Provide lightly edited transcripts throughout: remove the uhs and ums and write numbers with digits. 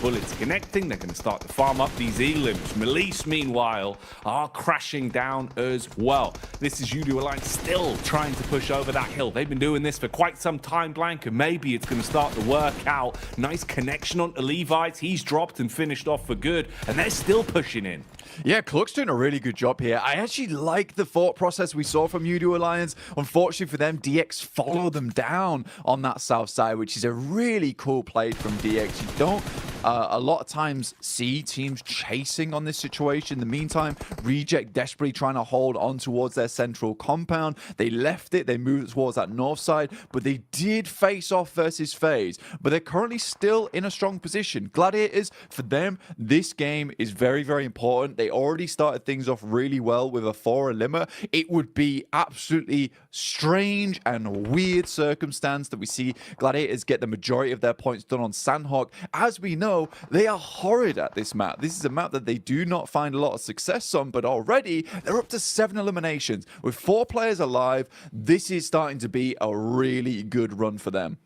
bullets connecting. They're going to start to farm up these elims. Melise, meanwhile, are crashing down as well. This is Judo Alliance still trying to push over that hill. They've been doing this for quite some time, Blank, and maybe it's going to start to work out. Nice connection onto Levites. He's dropped and finished off for good, and they're still pushing in. Yeah, Cluck's doing a really good job here. I actually like the thought process we saw from Judo Alliance. Unfortunately for them, DX follow them down on that south side, which is a really cool play from DX. You don't a lot of times see teams chasing on this situation. In the meantime, Reject desperately trying to hold on towards their central compound. They left it. They moved towards that north side, but they did face off versus FaZe. But they're currently still in a strong position. Gladiators, for them, this game is very, very important. They already started things off really well with a 4 limmer. It would be absolutely strange and weird circumstance that we see Gladiators get the majority of their points done on Sandhawk. As we know, they are horrid at this map. This is a map that they do not find a lot of success on, but already they're up to 7 eliminations. With 4 players alive, this is starting to be a really good run for them.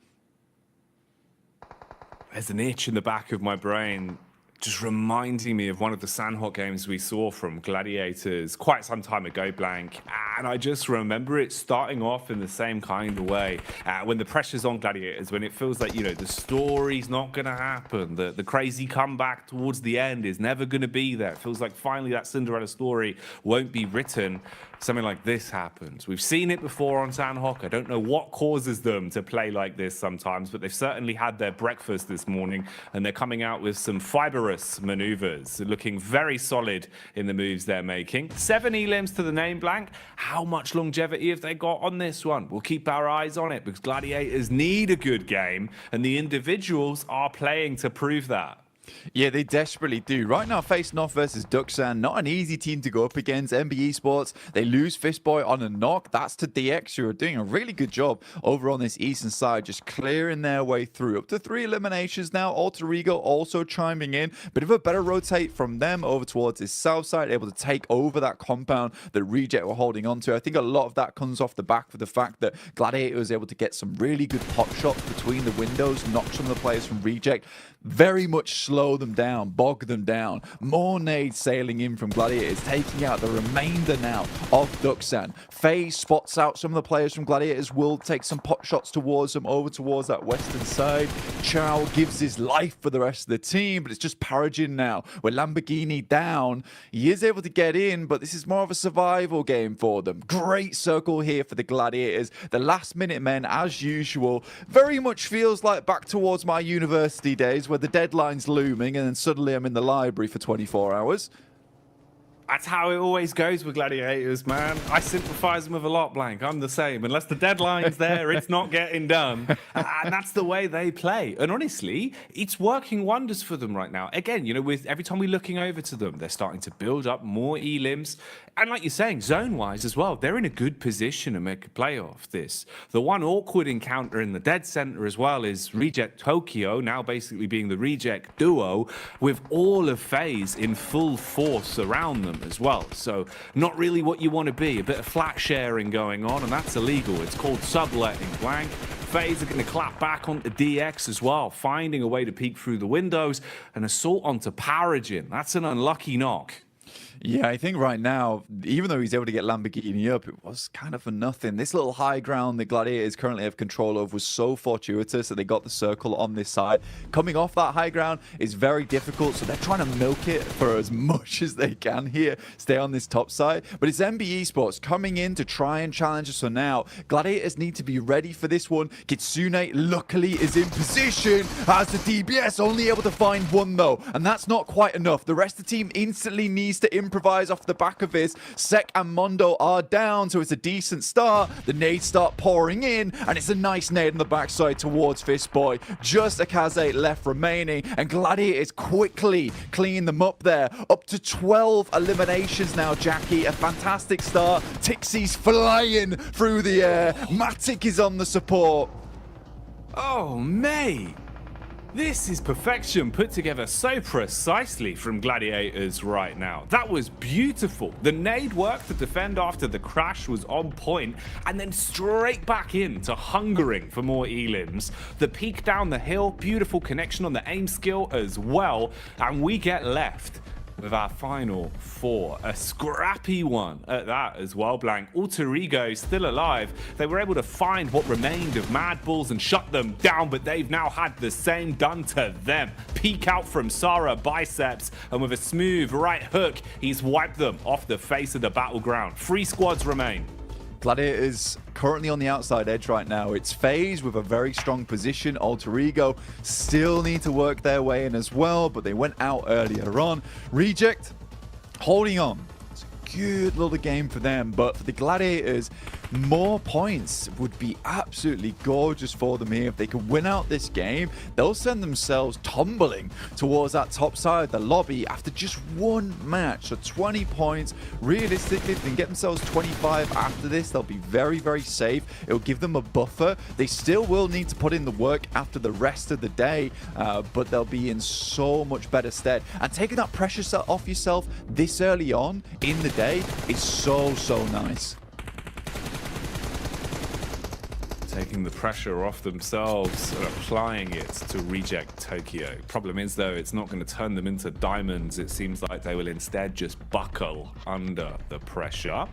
There's an itch in the back of my brain just reminding me of one of the Sandhawk games we saw from Gladiators quite some time ago, Blank. And I just remember it starting off in the same kind of way. When the pressure's on Gladiators, when it feels like, you know, the story's not going to happen, the crazy comeback towards the end is never going to be there. It feels like finally that Cinderella story won't be written. Something like this happens. We've seen it before on Sandhawk. I don't know what causes them to play like this sometimes, but they've certainly had their breakfast this morning, and they're coming out with some fibrous maneuvers, looking very solid in the moves they're making. 7 elims to the name, Blank. How much longevity have they got on this one? We'll keep our eyes on it because Gladiators need a good game, and the individuals are playing to prove that. Yeah, they desperately do. Right now, facing off versus Duxan, not an easy team to go up against. MB Esports, they lose Fistboy on a knock. That's to DX, who are doing a really good job over on this eastern side, just clearing their way through. Up to 3 eliminations now. Alter Ego also chiming in. Bit of a better rotate from them over towards this south side, able to take over that compound that Reject were holding on to. I think a lot of that comes off the back of the fact that Gladiator was able to get some really good pot shots between the windows, knock some of the players from Reject. Very much slow them down, bog them down. More nades sailing in from Gladiators, taking out the remainder now of Duxan. FaZe spots out some of the players from Gladiators, will take some pot shots towards them, over towards that western side. Chow gives his life for the rest of the team, but it's just Paragin now. With Lamborghini down, he is able to get in, but this is more of a survival game for them. Great circle here for the Gladiators. The last minute men, as usual, very much feels like back towards my university days, where the deadline's looming and then suddenly I'm in the library for 24 hours. That's how it always goes with Gladiators, man. I sympathize them with a lot, Blank. I'm the same. Unless the deadline's there, it's not getting done. And that's the way they play. And honestly, it's working wonders for them right now. Again, you know, with every time we're looking over to them, they're starting to build up more elims. And like you're saying, zone-wise as well, they're in a good position to make a play off this. The one awkward encounter in the dead center as well is Reject Tokyo, now basically being the Reject duo, with all of FaZe in full force around them as well. So not really what you want to be. A bit of flat sharing going on, and that's illegal. It's called subletting, Blank. FaZe are going to clap back onto DX as well, finding a way to peek through the windows. An assault onto Paragin. That's an unlucky knock. Yeah, I think right now, even though he's able to get Lamborghini up, it was kind of for nothing. This little high ground the Gladiators currently have control of was so fortuitous that they got the circle on this side. Coming off that high ground is very difficult, so they're trying to milk it for as much as they can here, stay on this top side. But it's MB Esports coming in to try and challenge us for now. Gladiators need to be ready for this one. Kitsune luckily is in position as the DBS, only able to find one though, and that's not quite enough. The rest of the team instantly needs to improvise off the back of this. Sek and Mondo are down, so it's a decent start. The nades start pouring in, and it's a nice nade on the backside towards Fistboy. Just Akaze left remaining, and Gladiators quickly clean them up there. Up to 12 eliminations now, Jackie. A fantastic start. Tixie's flying through the air. Matic is on the support. Oh, mate. This is perfection put together so precisely from Gladiators right now. That was beautiful. The nade work to defend after the crash was on point, and then straight back into hungering for more elims. The peek down the hill, beautiful connection on the aim skill as well, and we get left with our final 4. A scrappy one at that as well, Blank. Alter Ego still alive. They were able to find what remained of Mad Bulls and shut them down, but they've now had the same done to them. Peek out from Sarah Biceps, and with a smooth right hook, he's wiped them off the face of the battleground. 3 squads remain. Gladiators currently on the outside edge right now. It's FaZe with a very strong position. Alter Ego still need to work their way in as well, but they went out earlier on. Reject holding on. It's a good little game for them, but for the Gladiators, more points would be absolutely gorgeous for them here. If they could win out this game, they'll send themselves tumbling towards that top side of the lobby after just one match. So 20 points. Realistically, if they can get themselves 25 after this, they'll be very, very safe. It'll give them a buffer. They still will need to put in the work after the rest of the day, but they'll be in so much better stead. And taking that pressure off yourself this early on in the day is so, so nice. Taking the pressure off themselves and applying it to Reject Tokyo. Problem is, though, it's not going to turn them into diamonds. It seems like they will instead just buckle under the pressure.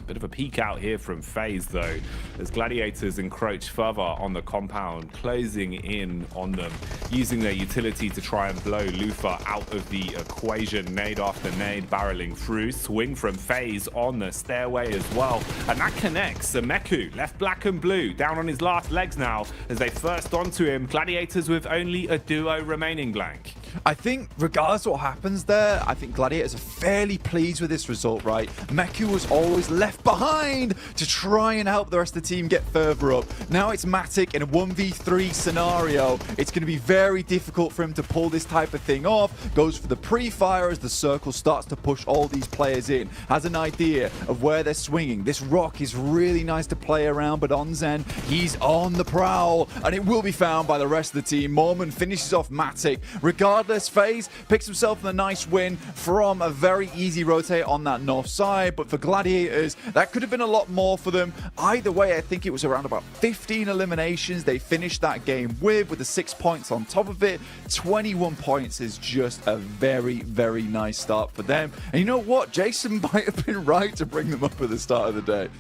Bit of a peek out here from FaZe, though, as Gladiators encroach further on the compound, closing in on them, using their utility to try and blow Lufa out of the equation. Nade after nade barreling through. Swing from FaZe on the stairway as well. And that connects. Sameku left black and blue, down on his last legs now, as they first onto him. Gladiators with only a duo remaining, Blank. I think regardless of what happens there, I think Gladiators are fairly pleased with this result, right? Meku was always left behind to try and help the rest of the team get further up. Now it's Matic in a 1v3 scenario. It's going to be very difficult for him to pull this type of thing off. Goes for the pre-fire as the circle starts to push all these players in. Has an idea of where they're swinging. This rock is really nice to play around, but on Zen, he's on the prowl, and it will be found by the rest of the team. Mormon finishes off Matic. Regardless, FaZe picks himself a nice win from a very easy rotate on that north side, but for Gladiators, that could have been a lot more for them. Either way, I think it was around about 15 eliminations they finished that game with the 6 points on top of it. 21 points is just a very, very nice start for them. And you know what? Jason might have been right to bring them up at the start of the day.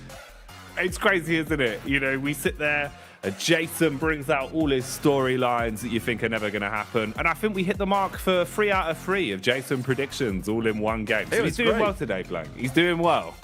It's crazy, isn't it? You know, we sit there, Jason brings out all his storylines that you think are never going to happen. And I think we hit the mark for 3 out of 3 of Jason predictions all in one game. So he's doing well today, Blank. He's doing well.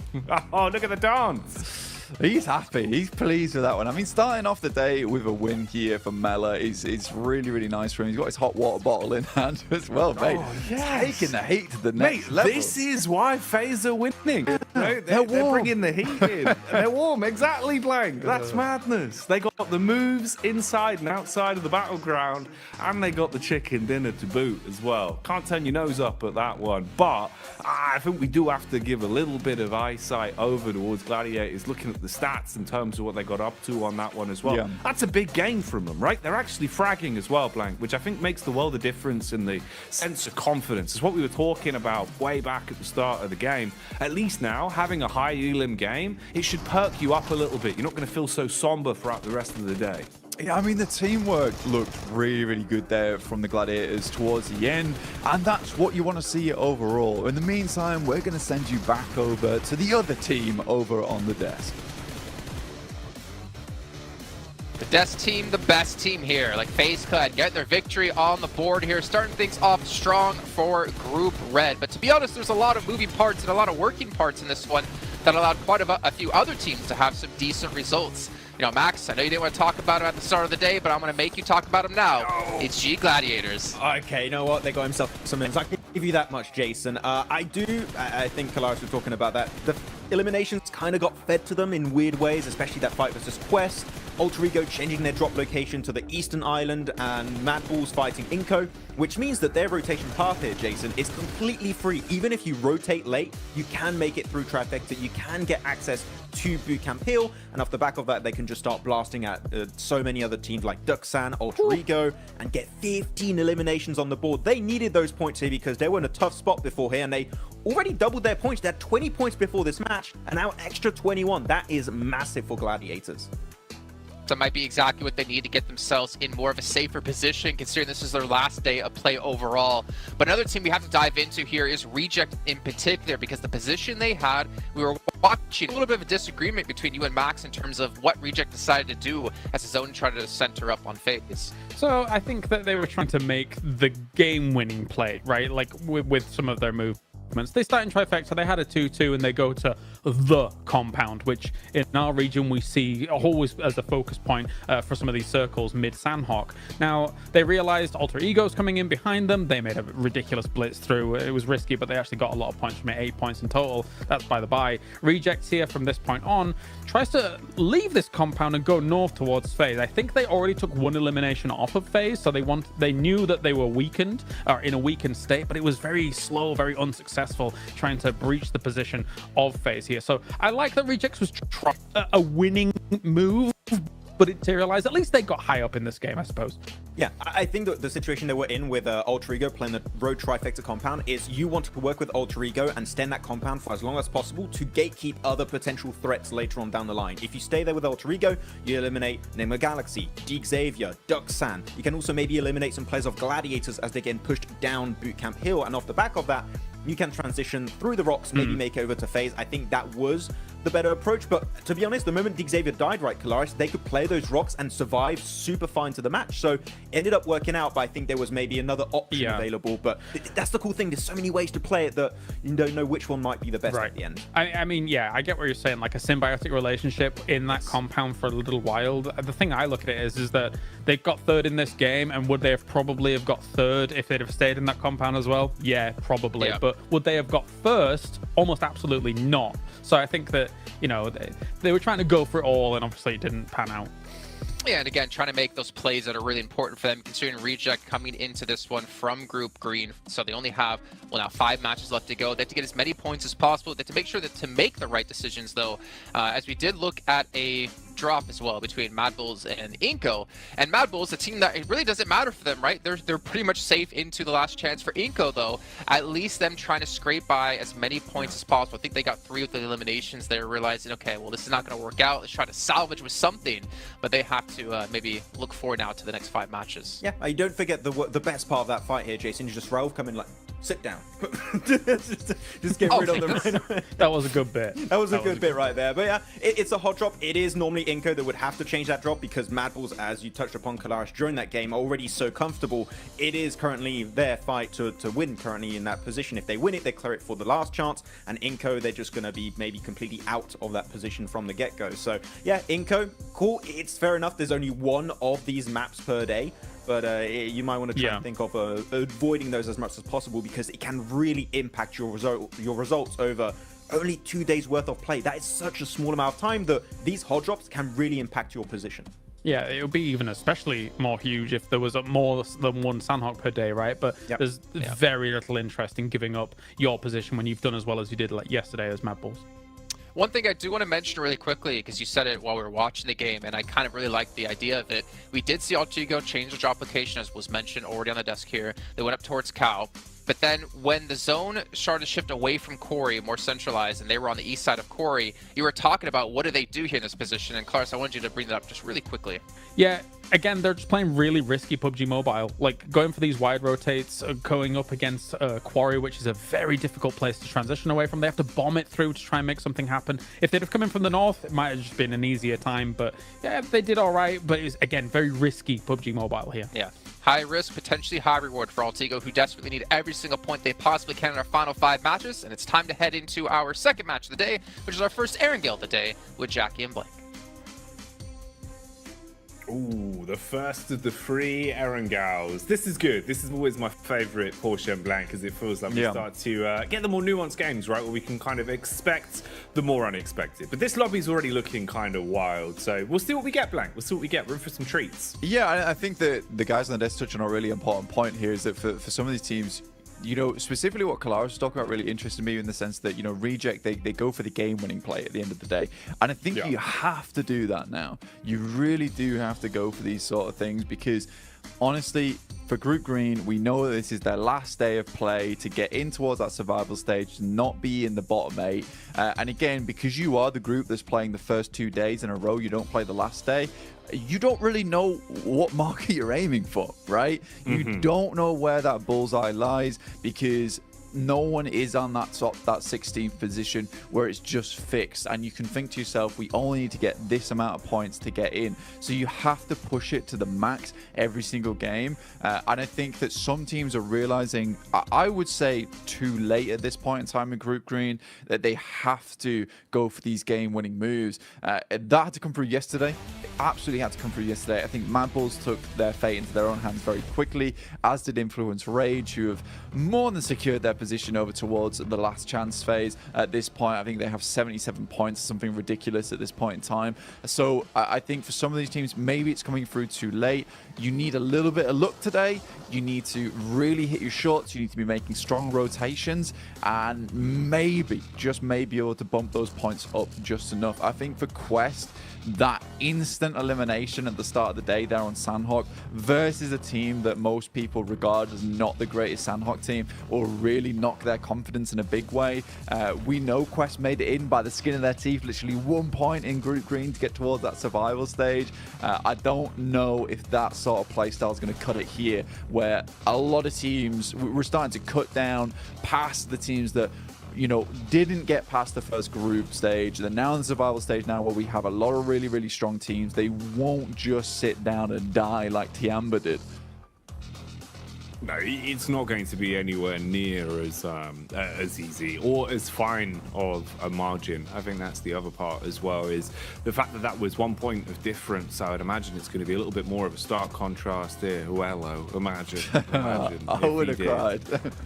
Oh, look at the dance. He's happy. He's pleased with that one. I mean, starting off the day with a win here for Mela is really, really nice for him. He's got his hot water bottle in hand as well, mate. Oh, yes. Taking the heat to the next level. This is why FaZe are winning. No, they're bringing the heat in. They're warm. Exactly, Blank. That's madness. They got the moves inside and outside of the battleground, and they got the chicken dinner to boot as well. Can't turn your nose up at that one, but I think we do have to give a little bit of eyesight over towards Gladiators, looking at the stats in terms of what they got up to on that one as well. Yeah. That's a big game from them, right? They're actually fragging as well, Blank, which I think makes the world of difference in the sense of confidence. It's what we were talking about way back at the start of the game. At least now, having a high elim game, it should perk you up a little bit. You're not going to feel so somber throughout the rest of the day. Yeah, I mean, the teamwork looked really, really good there from the Gladiators towards the end, and that's what you want to see overall. In the meantime, we're going to send you back over to the other team over on the desk. The desk team, the best team here. Like FaZe could get their victory on the board here, starting things off strong for Group Red. But to be honest, there's a lot of moving parts and a lot of working parts in this one that allowed quite a few other teams to have some decent results. You know, Max, I know you didn't want to talk about him at the start of the day, but I'm going to make you talk about him now. No. It's G Gladiators. Okay, you know what? They got himself some wins. I can give you that much, Jason. I think Kalaris was talking about that. The eliminations kind of got fed to them in weird ways, especially that fight versus Quest. Alter Ego changing their drop location to the Eastern Island, and Mad Balls fighting Inko, which means that their rotation path here, Jason, is completely free. Even if you rotate late, you can make it through Trifecta, you can get access to Bootcamp Hill, and off the back of that, they can just start blasting at so many other teams like Duxan, Alter Ego, and get 15 eliminations on the board. They needed those points here because they were in a tough spot before here, and they already doubled their points. They had 20 points before this match, and now extra 21. That is massive for Gladiators. That might be exactly what they need to get themselves in more of a safer position, considering this is their last day of play overall. But another team we have to dive into here is Reject in particular, because the position they had, we were watching a little bit of a disagreement between you and Max in terms of what Reject decided to do as his own tried to center up on FaZe. So I think that they were trying to make the game-winning play, right? Like with some of their moves. They start in Trifecta, they had a 2-2, and they go to the compound, which in our region we see always as a focus point for some of these circles mid Sandhawk. Now, they realized Alter Ego's coming in behind them. They made a ridiculous blitz through. It was risky, but they actually got a lot of points from it, 8 points in total. That's by the by. Rejects here from this point on tries to leave this compound and go north towards FaZe. I think they already took one elimination off of FaZe, so they knew that they were weakened, or in a weakened state, but it was very slow, very unsuccessful trying to breach the position of FaZe here. So I like that Rejects was a winning move, but it materialized. At least they got high up in this game, I suppose. Yeah, I think that the situation they were in with Alter Ego playing the Road Trifecta compound is you want to work with Alter Ego and stand that compound for as long as possible to gatekeep other potential threats later on down the line. If you stay there with Alter Ego, you eliminate Nemo Galaxy, Deke Xavier, Duxan. You can also maybe eliminate some players of Gladiators as they get pushed down Bootcamp Hill, and off the back of that, you can transition through the rocks, maybe make over to FaZe. I think that was the better approach, but to be honest, the moment Deke Xavier died, right, Kalaris, they could play those rocks and survive super fine to the match. So ended up working out, but I think there was maybe another option available. But that's the cool thing. There's so many ways to play it that you don't know which one might be the best at the end. I mean, yeah, I get what you're saying, like a symbiotic relationship in that compound for a little while. The thing I look at it is that they got third in this game, and would they have probably have got third if they'd have stayed in that compound as well? Yeah, probably. Yeah. But would they have got first? Almost absolutely not. So I think that, you know, they were trying to go for it all, and obviously it didn't pan out. Yeah, and again, trying to make those plays that are really important for them, considering Reject coming into this one from Group Green. So they only have, well, now 5 matches left to go. They have to get as many points as possible. They have to make sure that to make the right decisions, though, as we did look at a drop as well between Mad Bulls and Inko. And Mad Bulls, a team that it really doesn't matter for them, right? They're pretty much safe into the last chance. For Inko, though, at least them trying to scrape by as many points as possible. I think they got 3 with the eliminations. They're realizing, okay, well, this is not going to work out. Let's try to salvage with something, but they have to maybe look forward now to the next 5 matches. Yeah, you don't forget the best part of that fight here, Jason. Just Raoul come in like, sit down. just get rid of them. That was a good bit. That was a good bit right there. But yeah, it's a hot drop. It is normally Inko that would have to change that drop because Mad Bulls, as you touched upon, Kalaris, during that game, are already so comfortable. It is currently their fight to win currently in that position. If they win it, they clear it for the last chance. And Inko, they're just going to be maybe completely out of that position from the get-go. So yeah, Inko, cool. It's fair enough. There's only 1 of these maps per day. But you might want to try and think of avoiding those as much as possible because it can really impact your results over only 2 days worth of play. That is such a small amount of time that these hot drops can really impact your position. Yeah, it would be even especially more huge if there was more than 1 Sandhawk per day, right? But there's very little interest in giving up your position when you've done as well as you did like yesterday as Mad Bulls. One thing I do want to mention really quickly, because you said it while we were watching the game, and I kind of really liked the idea of it. We did see Alter Ego change the drop location, as was mentioned already on the desk here. They went up towards Cow. But then when the zone started to shift away from Corey, more centralized, and they were on the east side of Corey, you were talking about what do they do here in this position. And Clarus, I wanted you to bring that up just really quickly. Yeah, again, they're just playing really risky PUBG Mobile. Like going for these wide rotates, going up against Quarry, which is a very difficult place to transition away from. They have to bomb it through to try and make something happen. If they'd have come in from the north, it might have just been an easier time. But yeah, they did all right. But it's, again, very risky PUBG Mobile here. Yeah. High risk, potentially high reward for Alter Ego, who desperately need every single point they possibly can in our final 5 matches. And it's time to head into our second match of the day, which is our first Erangel of the day with Jackie and Blake. Ooh, the first of the 3 Erangels. This is good. This is always my favorite PUBGM Blank, because it feels like we start to get the more nuanced games, right, where we can kind of expect the more unexpected. But this lobby's already looking kind of wild, so we'll see what we get, Blank. We'll see what we get. Room for some treats. Yeah, I think that the guys on the desk touch on a really important point here, is that for some of these teams, you know, specifically what Kalaris was talking about really interested me, in the sense that, you know, Reject, they go for the game-winning play at the end of the day. And I think you have to do that now. You really do have to go for these sort of things, because honestly, for Group Green, we know that this is their last day of play to get in towards that survival stage, to not be in the bottom 8. And again, because you are the group that's playing the first 2 days in a row, you don't play the last day, you don't really know what marker you're aiming for, right? You don't know where that bullseye lies, because no one is on that 16th position where it's just fixed, and you can think to yourself, we only need to get this amount of points to get in. So you have to push it to the max every single game, and I think that some teams are realizing, I would say too late at this point in time in Group Green, that they have to go for these game-winning moves. That had to come through yesterday. It absolutely had to come through yesterday. I think Mad Bulls took their fate into their own hands very quickly, as did Influence Rage, who have more than secured their position over towards the last chance phase. At this point, I think they have 77 points, something ridiculous at this point in time. So I think for some of these teams, maybe it's coming through too late. You need a little bit of luck today. You need to really hit your shots. You need to be making strong rotations, and maybe, just maybe, able to bump those points up just enough. I think for Quest, that instant elimination at the start of the day there on Sandhawk versus a team that most people regard as not the greatest Sandhawk team will really knock their confidence in a big way. We know Quest made it in by the skin of their teeth, literally 1 point in Group Green to get towards that survival stage. I don't know if that sort of playstyle is going to cut it here, where a lot of teams, we're starting to cut down past the teams that, you know, didn't get past the first group stage. They're now in the survival stage now, where we have a lot of really, really strong teams. They won't just sit down and die like Tiamba did. No, it's not going to be anywhere near as easy or as fine of a margin. I think that's the other part as well, is the fact that that was 1 point of difference. I would imagine it's going to be a little bit more of a stark contrast here. Hello, imagine. I would have cried.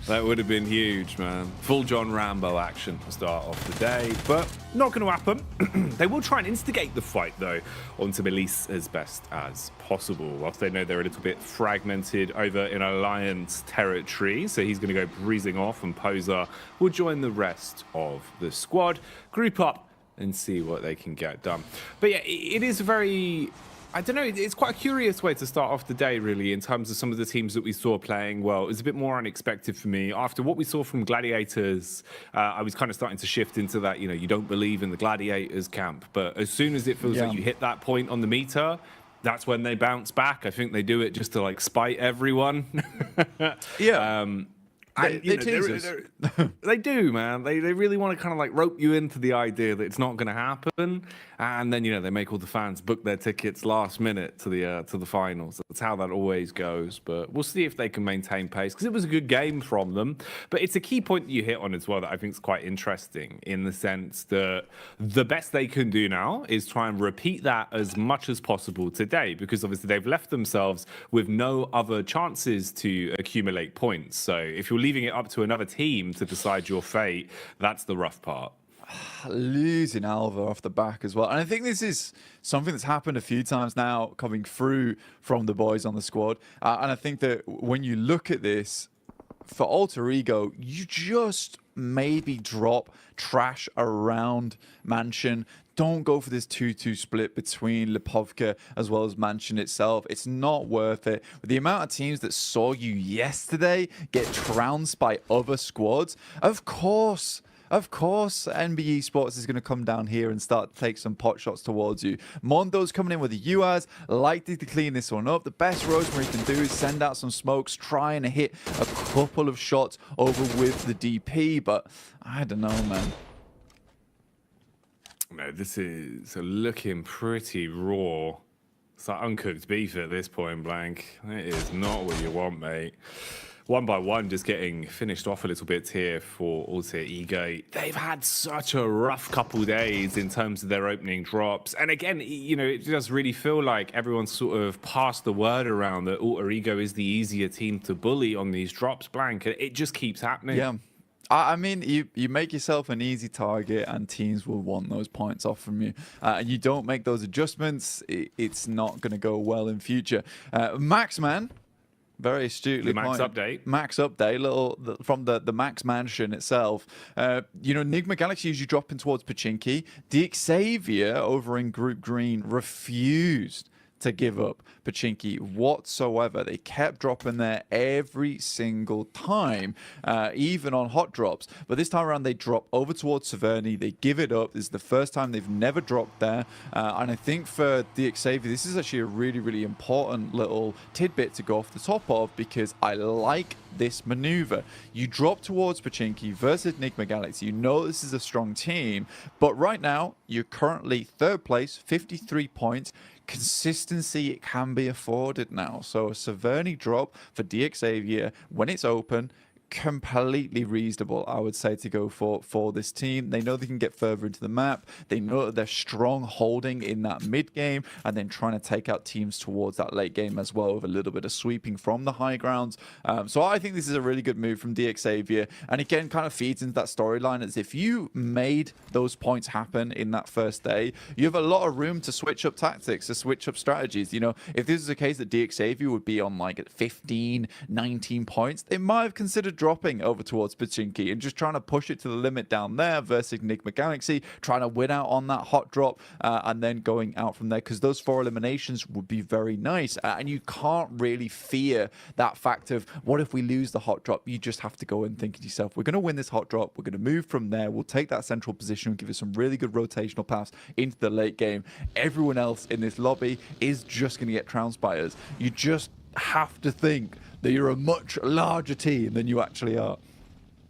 That would have been huge, man. Full John Rambo action to start off the day, but not going to happen. They will try and instigate the fight, though, onto Melise as best as possible, whilst they know they're a little bit fragmented over in Alliance territory. So he's going to go breezing off, and Poser will join the rest of the squad, group up and see what they can get done. But yeah, it is a very, I don't know, it's quite a curious way to start off the day, really, in terms of some of the teams that we saw playing well. It was a bit more unexpected for me. After what we saw from Gladiators, I was kind of starting to shift into that, you know, you don't believe in the Gladiators camp. But as soon as it feels like you hit that point on the meter, that's when they bounce back. I think they do it just to, like, spite everyone. They do, man. They really want to kind of like rope you into the idea that it's not going to happen, and then, you know, they make all the fans book their tickets last minute to the finals. That's how that always goes. But we'll see if they can maintain pace, because it was a good game from them. But it's a key point that you hit on as well that I think is quite interesting, in the sense that the best they can do now is try and repeat that as much as possible today, because obviously they've left themselves with no other chances to accumulate points. So if you're leaving it up to another team to decide your fate, that's the rough part. Losing Alva off the back as well. And I think this is something that's happened a few times now coming through from the boys on the squad. And I think that when you look at this, for Alter Ego, you just maybe drop trash around Mansion. Don't go for this 2-2 split between Lipovka as well as Mansion itself. It's not worth it. With the amount of teams that saw you yesterday get trounced by other squads, of course, NBE Sports is going to come down here and start to take some pot shots towards you. Mondo's coming in with the UAS, likely to clean this one up. The best Rosemary can do is send out some smokes, try and hit a couple of shots over with the DP, but I don't know, man. No, this is looking pretty raw. It's like uncooked beef at this point blank. It is not what you want, mate. one by one, just getting finished off a little bit here for Alter Ego. They've had such a rough couple days in terms of their opening drops. And again, you know, it does really feel like everyone's sort of passed the word around that Alter Ego is the easier team to bully on these drops, Blank. It just keeps happening. Yeah. I mean, you make yourself an easy target and teams will want those points off from you. And you don't make those adjustments, it's not going to go well in future. Maxman, very astutely The Max pointed. update. Max update, from the Max Mansion itself. You know, Enigma Galaxy usually dropping towards Pachinki. The Xavier over in Group Green refused to give up Pachinki whatsoever. They kept dropping there every single time, even on hot drops. But this time around, they drop over towards Severny. They give it up. This is the first time they've never dropped there. And I think for the Xavier, this is actually a really, really important little tidbit to go off the top of, because I like this maneuver. You drop towards Pachinki versus Enigma Galaxy. You know this is a strong team, but right now, you're currently third place, 53 points. Consistency, it can be afforded now. So a Severny drop for DXavier when it's open, completely reasonable, I would say, to go for this team. They know they can get further into the map. They know that they're strong holding in that mid game and then trying to take out teams towards that late game as well, with a little bit of sweeping from the high grounds. So I think this is a really good move from DXavier, and again kind of feeds into that storyline, as if you made those points happen in that first day, you have a lot of room to switch up tactics, to switch up strategies. You know, if this is a case that DXavier would be on like 15, 19 points, they might have considered dropping over towards Pachinki and just trying to push it to the limit down there versus Enigma Galaxy, trying to win out on that hot drop and then going out from there, because those 4 eliminations would be very nice. And you can't really fear that fact of, what if we lose the hot drop? You just have to go and think to yourself, we're going to win this hot drop, we're going to move from there, we'll take that central position, give us some really good rotational paths into the late game. Everyone else in this lobby is just going to get trounced by us. You just have to think that you're a much larger team than you actually are.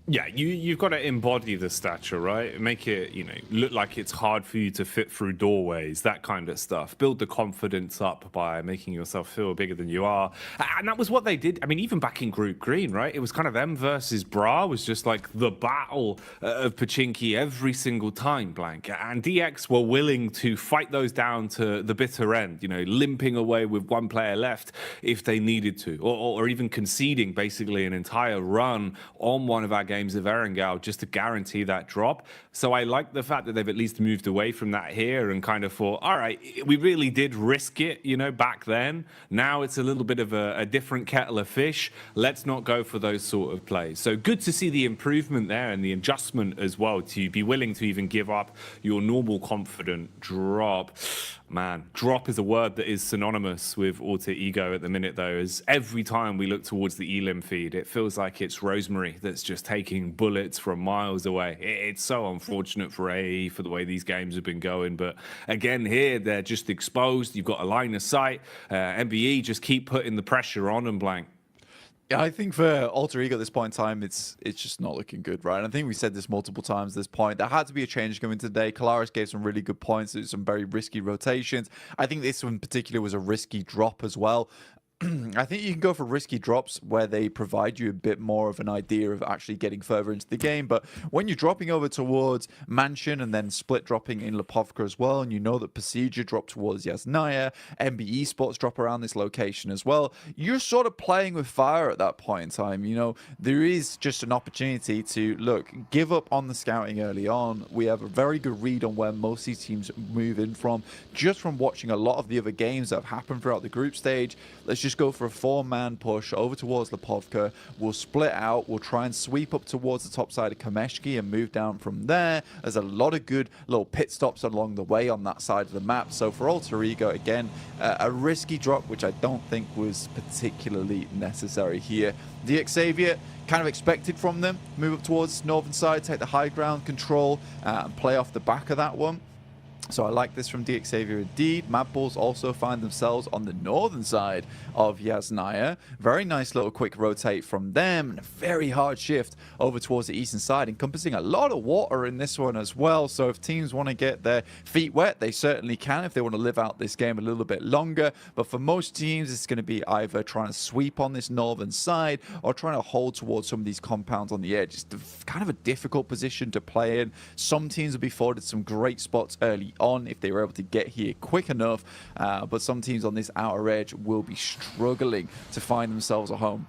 Yeah, you've got to embody the stature, right? Make it, you know, look like it's hard for you to fit through doorways, that kind of stuff. Build the confidence up by making yourself feel bigger than you are. And that was what they did. I mean, even back in Group Green, right? It was kind of them versus Bra, was just like the battle of Pachinki every single time, Blank. And DX were willing to fight those down to the bitter end, you know, limping away with one player left if they needed to, or even conceding basically an entire run on one of our games of Erangel just to guarantee that drop. So I like the fact that they've at least moved away from that here and kind of thought, all right, we really did risk it, you know, back then. Now it's a little bit of a different kettle of fish. Let's not go for those sort of plays. So good to see the improvement there and the adjustment as well, to be willing to even give up your normal confident drop. Man, drop is a word that is synonymous with Alter Ego at the minute, though, as every time we look towards the Elim feed, it feels like it's Rosemary that's just taking bullets from miles away. It's so unfortunate for AE for the way these games have been going. But again, here, they're just exposed. You've got a line of sight. MBE just keep putting the pressure on them, Blank. Yeah, I think for Alter Ego at this point in time, it's just not looking good, right? And I think we said this multiple times at this point. There had to be a change coming today. Kalaris gave some really good points. There's some very risky rotations. I think this one in particular was a risky drop as well. I think you can go for risky drops where they provide you a bit more of an idea of actually getting further into the game. But when you're dropping over towards Mansion and then split dropping in Lipovka as well, and you know that Procedure dropped towards Yasnaya, MBE Sports drop around this location as well, you're sort of playing with fire at that point in time. You know, there is just an opportunity to, look, give up on the scouting early on. We have a very good read on where most of these teams move in from, just from watching a lot of the other games that have happened throughout the group stage. Let's just go for a 4-man push over towards Lipovka. We'll split out. We'll try and sweep up towards the top side of Kameshki and move down from there. There's a lot of good little pit stops along the way on that side of the map. So for Alter Ego, again, a risky drop, which I don't think was particularly necessary here. The Xavier, kind of expected from them. Move up towards northern side, take the high ground control, and play off the back of that one. So I like this from DXavier indeed. Mad Bulls also find themselves on the northern side of Yasnaya. Very nice little quick rotate from them, and a very hard shift over towards the eastern side, encompassing a lot of water in this one as well. So if teams want to get their feet wet, they certainly can if they want to live out this game a little bit longer. But for most teams, it's going to be either trying to sweep on this northern side or trying to hold towards some of these compounds on the edge. It's kind of a difficult position to play in. Some teams will be afforded some great spots early on if they were able to get here quick enough, but some teams on this outer edge will be struggling to find themselves a home.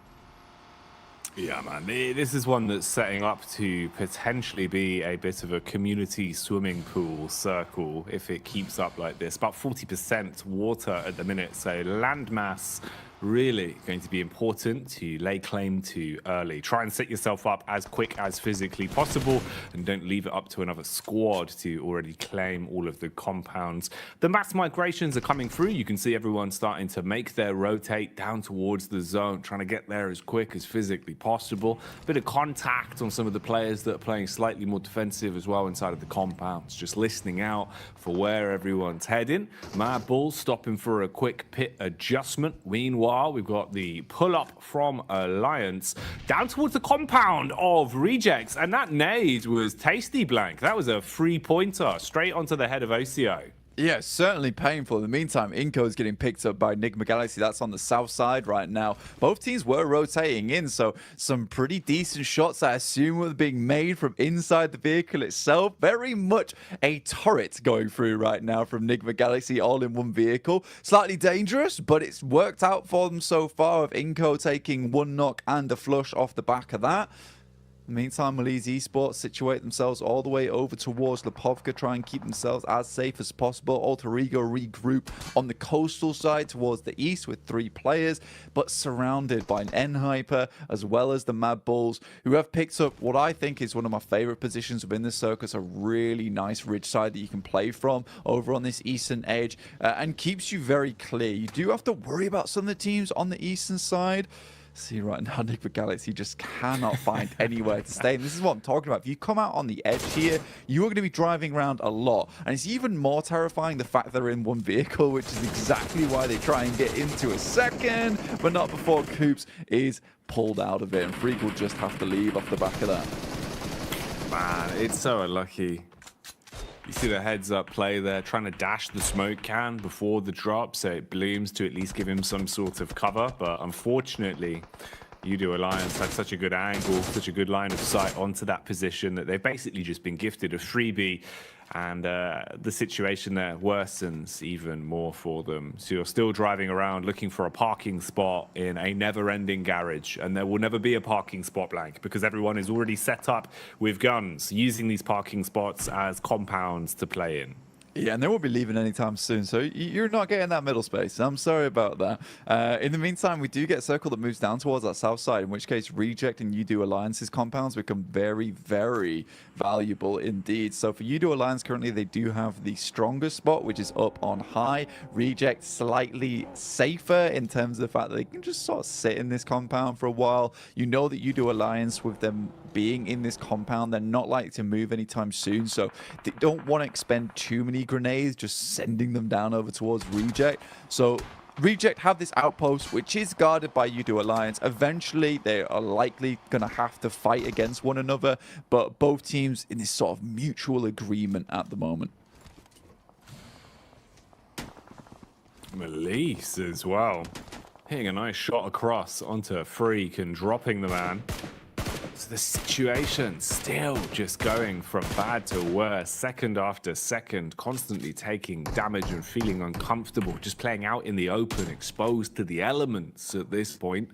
Yeah, man, this is one that's setting up to potentially be a bit of a community swimming pool circle if it keeps up like this. About 40% water at the minute, so landmass really going to be important to lay claim to early. Try and set yourself up as quick as physically possible and don't leave it up to another squad to already claim all of the compounds. The mass migrations are coming through. You can see everyone starting to make their rotate down towards the zone, trying to get there as quick as physically possible. Bit of contact on some of the players that are playing slightly more defensive as well inside of the compounds, just listening out for where everyone's heading. Mad Bulls stopping for a quick pit adjustment. Meanwhile, we've got the pull-up from Alliance down towards the compound of Rejects, and that nade was tasty, Blank. That was a 3-pointer straight onto the head of OCO. Yeah, certainly painful. In the meantime, Inco is getting picked up by Enigma Galaxy. That's on the south side right now. Both teams were rotating in, so some pretty decent shots, I assume, were being made from inside the vehicle itself. Very much a turret going through right now from Enigma Galaxy, all in one vehicle. Slightly dangerous, but it's worked out for them so far, with Inco taking one knock and a flush off the back of that. In the meantime, Malise Esports situate themselves all the way over towards Lipovka, try and keep themselves as safe as possible. Alter Ego regroup on the coastal side towards the east with 3 players, but surrounded by an N-Hyper as well as the Mad Bulls, who have picked up what I think is one of my favorite positions within the circus, a really nice ridge side that you can play from over on this eastern edge, and keeps you very clear. You do have to worry about some of the teams on the eastern side. See right now, Enigma Galaxy just cannot find anywhere to stay. And this is what I'm talking about. If you come out on the edge here, you are going to be driving around a lot. And it's even more terrifying the fact they're in one vehicle, which is exactly why they try and get into a second, but not before Coops is pulled out of it. And Freak will just have to leave off the back of that. Man, it's so unlucky. You see the heads-up play there, trying to dash the smoke can before the drop, so it blooms to at least give him some sort of cover. But unfortunately, Udo Alliance had such a good angle, such a good line of sight onto that position that they've basically just been gifted a freebie. And the situation there worsens even more for them. So you're still driving around looking for a parking spot in a never-ending garage. And there will never be a parking spot, Blank, because everyone is already set up with guns, using these parking spots as compounds to play in. Yeah, and they won't be leaving anytime soon, so you're not getting that middle space. I'm sorry about that. In the meantime, we do get a circle that moves down towards that south side, in which case Reject and Udo Alliance's compounds become very, very valuable indeed. So for Udo Alliance, currently they do have the strongest spot, which is up on high. Reject slightly safer in terms of the fact that they can just sort of sit in this compound for a while. You know that Udo Alliance, with them being in this compound, they're not likely to move anytime soon, so they don't want to expend too many grenades just sending them down over towards Reject. So Reject have this outpost which is guarded by Udo Alliance. Eventually they are likely gonna have to fight against one another, but both teams in this sort of mutual agreement at the moment. Malise as well, hitting a nice shot across onto Freak and dropping the man. So the situation still just going from bad to worse, second after second, constantly taking damage and feeling uncomfortable, just playing out in the open, exposed to the elements at this point.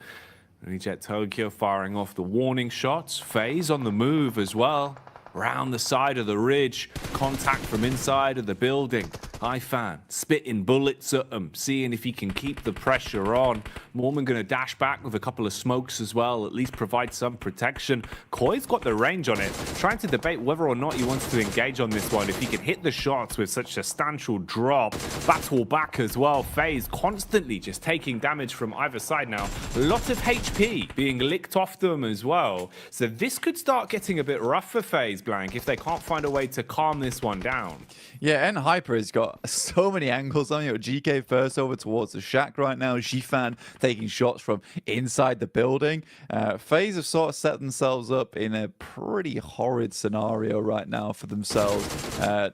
Reject Tokyo firing off the warning shots. FaZe on the move as well. Round the side of the ridge, contact from inside of the building. Ifan spitting bullets at him, seeing if he can keep the pressure on. Mormon going to dash back with a couple of smokes as well, at least provide some protection. Koi's got the range on it, trying to debate whether or not he wants to engage on this one. If he can hit the shots with such a substantial drop, battle back as well. FaZe constantly just taking damage from either side now. A lot of HP being licked off them as well. So this could start getting a bit rough for FaZe, Blank, if they can't find a way to calm this one down. Yeah, and Hyper has got so many angles on you. GK first over towards the shack right now. Jifan taking shots from inside the building. FaZe have sort of set themselves up in a pretty horrid scenario right now for themselves.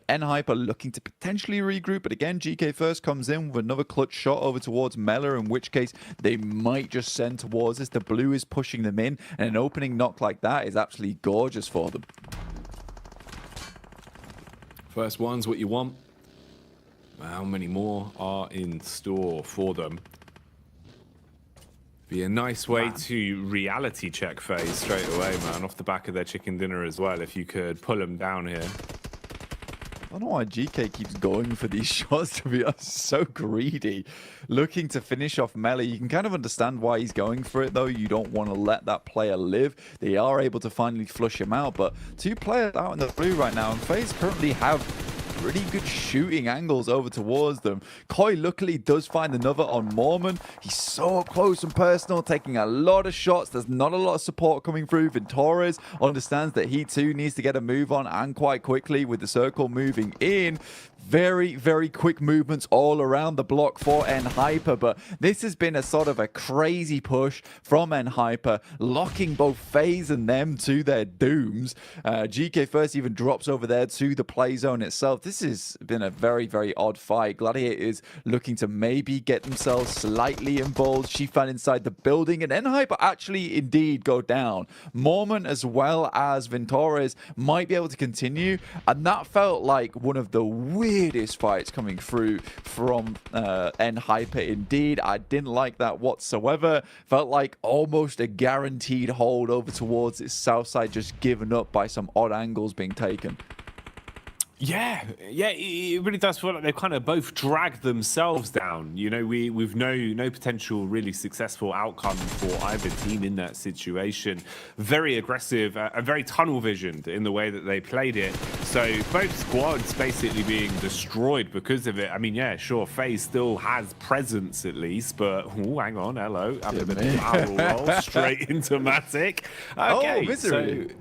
Hyper looking to potentially regroup, but again, GK first comes in with another clutch shot over towards Mela, in which case they might just send towards this. The blue is pushing them in, and an opening knock like that is absolutely gorgeous for them. First one's what you want. How many more are in store for them? Be a nice way to reality check FaZe straight away, man, off the back of their chicken dinner as well, if you could pull them down here. I don't know why GK keeps going for these shots, to be honest. So greedy. Looking to finish off Melee. You can kind of understand why he's going for it, though. You don't want to let that player live. They are able to finally flush him out, but 2 players out in the blue right now, and FaZe currently have pretty good shooting angles over towards them. Koi luckily does find another on Mormon. He's so up close and personal, taking a lot of shots. There's not a lot of support coming through. Ventores understands that he too needs to get a move on, and quite quickly with the circle moving in. Very, very quick movements all around the block for Hyper, but this has been a sort of a crazy push from Hyper, locking both FaZe and them to their dooms. GK first even drops over there to the play zone itself. This has been a very, very odd fight. Gladiators looking to maybe get themselves slightly involved. Shifan inside the building, and Hyper actually indeed go down. Mormon as well as Ventores might be able to continue, and that felt like one of the weirdest fights coming through from Hyper indeed. I didn't like that whatsoever. Felt like almost a guaranteed hold over towards its south side, just given up by some odd angles being taken. Yeah, it really does feel like they've kind of both dragged themselves down. You know, we've no potential really successful outcome for either team in that situation. Very aggressive and very tunnel visioned in the way that they played it. So both squads basically being destroyed because of it. I mean, yeah, sure, FaZe still has presence at least, but hang on, hello, having a bit of barrel roll straight into Matic. Okay, misery. So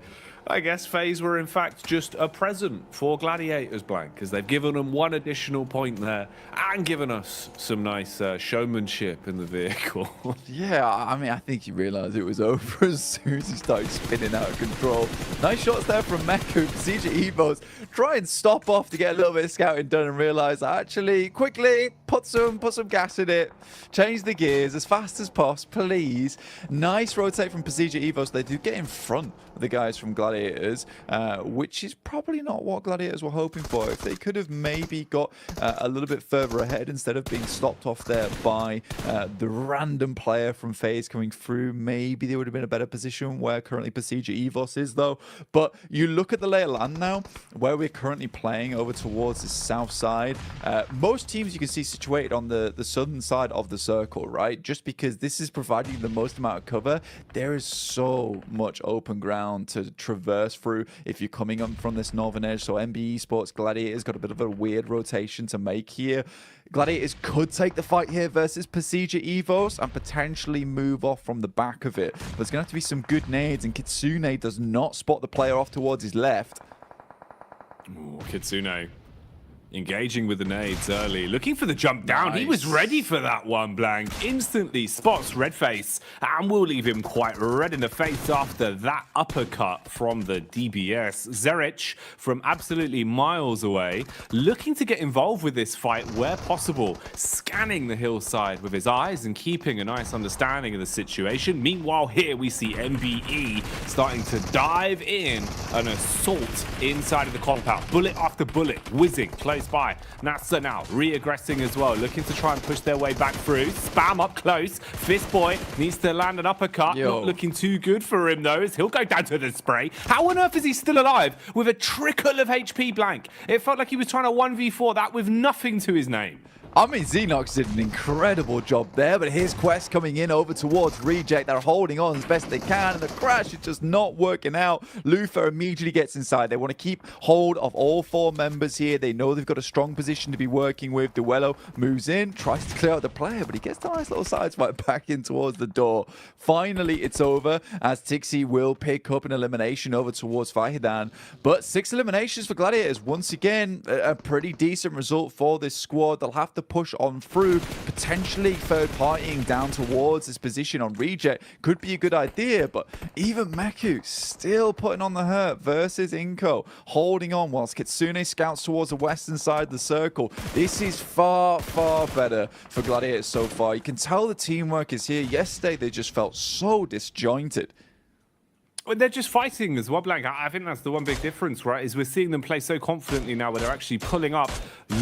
I guess FaZe were in fact just a present for Gladiators, Blank, because they've given them one additional point there and given us some nice showmanship in the vehicle. Yeah, I mean, I think he realized it was over as soon as he started spinning out of control. Nice shots there from Meku. CJ Evos try and stop off to get a little bit of scouting done and realize actually quickly put some gas in it, change the gears as fast as possible, please. Nice rotate from Pasija Evos. They do get in front of the guys from Gladiators, which is probably not what Gladiators were hoping for. If they could have maybe got a little bit further ahead instead of being stopped off there by the random player from FaZe coming through, maybe they would have been in a better position where currently Pasija Evos is, though. But you look at the lay of land now, where we're currently playing over towards the south side. Most teams you can see situated on the southern side of the circle, right? Just because this is providing the most amount of cover, there is so much open ground to traverse through if you're coming up from this northern edge. So MBE Sports Gladiators got a bit of a weird rotation to make here. Gladiators could take the fight here versus Pasija Evos and potentially move off from the back of it. There's going to have to be some good nades, and Kitsune does not spot the player off towards his left. Ooh, Kitsune engaging with the nades early, looking for the jump down. Nice. He was ready for that one, Blank. Instantly spots Redface and will leave him quite red in the face after that uppercut from the DBS. Zerich from absolutely miles away, looking to get involved with this fight where possible, scanning the hillside with his eyes and keeping a nice understanding of the situation. Meanwhile, here we see MBE starting to dive in, an assault inside of the compound. Bullet after bullet whizzing close close by. Nasa now re-aggressing as well, looking to try and push their way back through. Spam up close. Fistboy needs to land an uppercut. Not looking too good for him though, as he'll go down to the spray. How on earth is he still alive with a trickle of HP, Blank? It felt like he was trying to 1v4 that with nothing to his name. I mean, Xenox did an incredible job there, but here's Quest coming in over towards Reject. They're holding on as best they can, and the crash is just not working out. Luther immediately gets inside. They want to keep hold of all 4 members here. They know they've got a strong position to be working with. Duello moves in, tries to clear out the player, but he gets a nice little sideswipe back in towards the door. Finally, it's over, as Tixi will pick up an elimination over towards Vahidan. But 6 eliminations for Gladiators. Once again, a pretty decent result for this squad. They'll have to push on through, potentially third partying down towards this position on Reject could be a good idea, but even Meku still putting on the hurt versus Inko, holding on whilst Kitsune scouts towards the western side of the circle. This is far better for Gladiators so far. You can tell the teamwork is here. Yesterday they just felt so disjointed. Well, they're just fighting as well, Blank. I think that's the one big difference, right? Is we're seeing them play so confidently now where they're actually pulling up,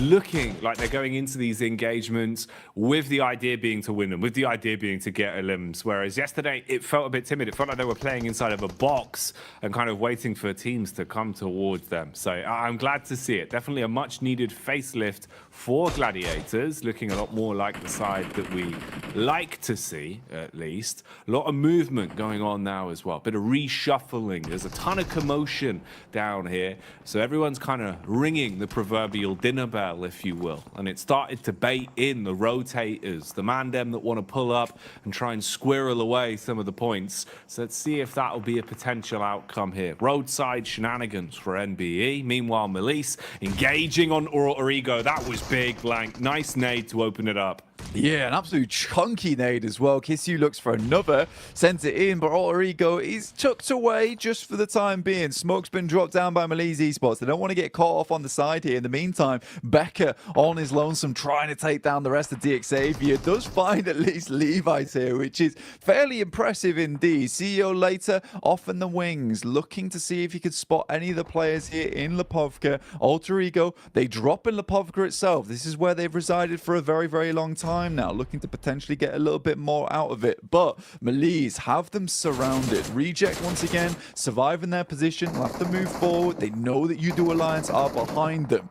looking like they're going into these engagements with the idea being to win them, with the idea being to get elims. Whereas yesterday, it felt a bit timid. It felt like they were playing inside of a box and kind of waiting for teams to come towards them. So I'm glad to see it. Definitely a much needed facelift for Gladiators, looking a lot more like the side that we like to see, at least. A lot of movement going on now as well. Bit of reshuffling. There's a ton of commotion down here. So everyone's kind of ringing the proverbial dinner bell, if you will. And it started to bait in the rotators, the mandem that want to pull up and try and squirrel away some of the points. So let's see if that'll be a potential outcome here. Roadside shenanigans for NBE. Meanwhile, Melise engaging on Origo. That was big, Blank. Nice nade to open it up. Yeah, an absolute chunky nade as well. Kisyu looks for another, sends it in, but Origo is tucked away just for the time being. Smoke's been dropped down by Malise Esports. They don't want to get caught off on the side here. In the meantime, Becker on his lonesome trying to take down the rest of DX Xavier. Does find at least Levi's here, which is fairly impressive indeed. CEO later off in the wings, looking to see if he could spot any of the players here in Lipovka. Alter Ego, they drop in Lipovka itself. This is where they've resided for a very long time now, looking to potentially get a little bit more out of it, but Malise have them surrounded. Reject once again surviving their position, will have to move forward. They know that UDO Alliance are behind them.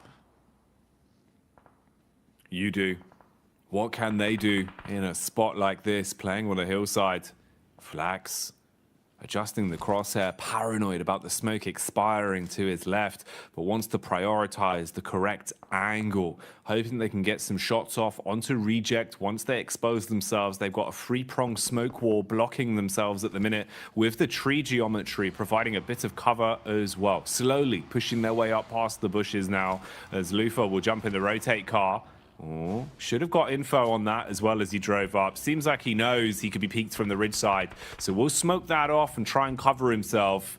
UDO, what can they do in a spot like this, playing on a hillside? Flax adjusting the crosshair, paranoid about the smoke expiring to his left, but wants to prioritize the correct angle, hoping they can get some shots off onto Reject. Once they expose themselves, they've got a 3-pronged smoke wall blocking themselves at the minute, with the tree geometry providing a bit of cover as well. Slowly pushing their way up past the bushes now, as Lufa will jump in the rotate car. Oh, should have got info on that as well as he drove up. Seems like he knows he could be peeked from the ridge side. So we'll smoke that off and try and cover himself.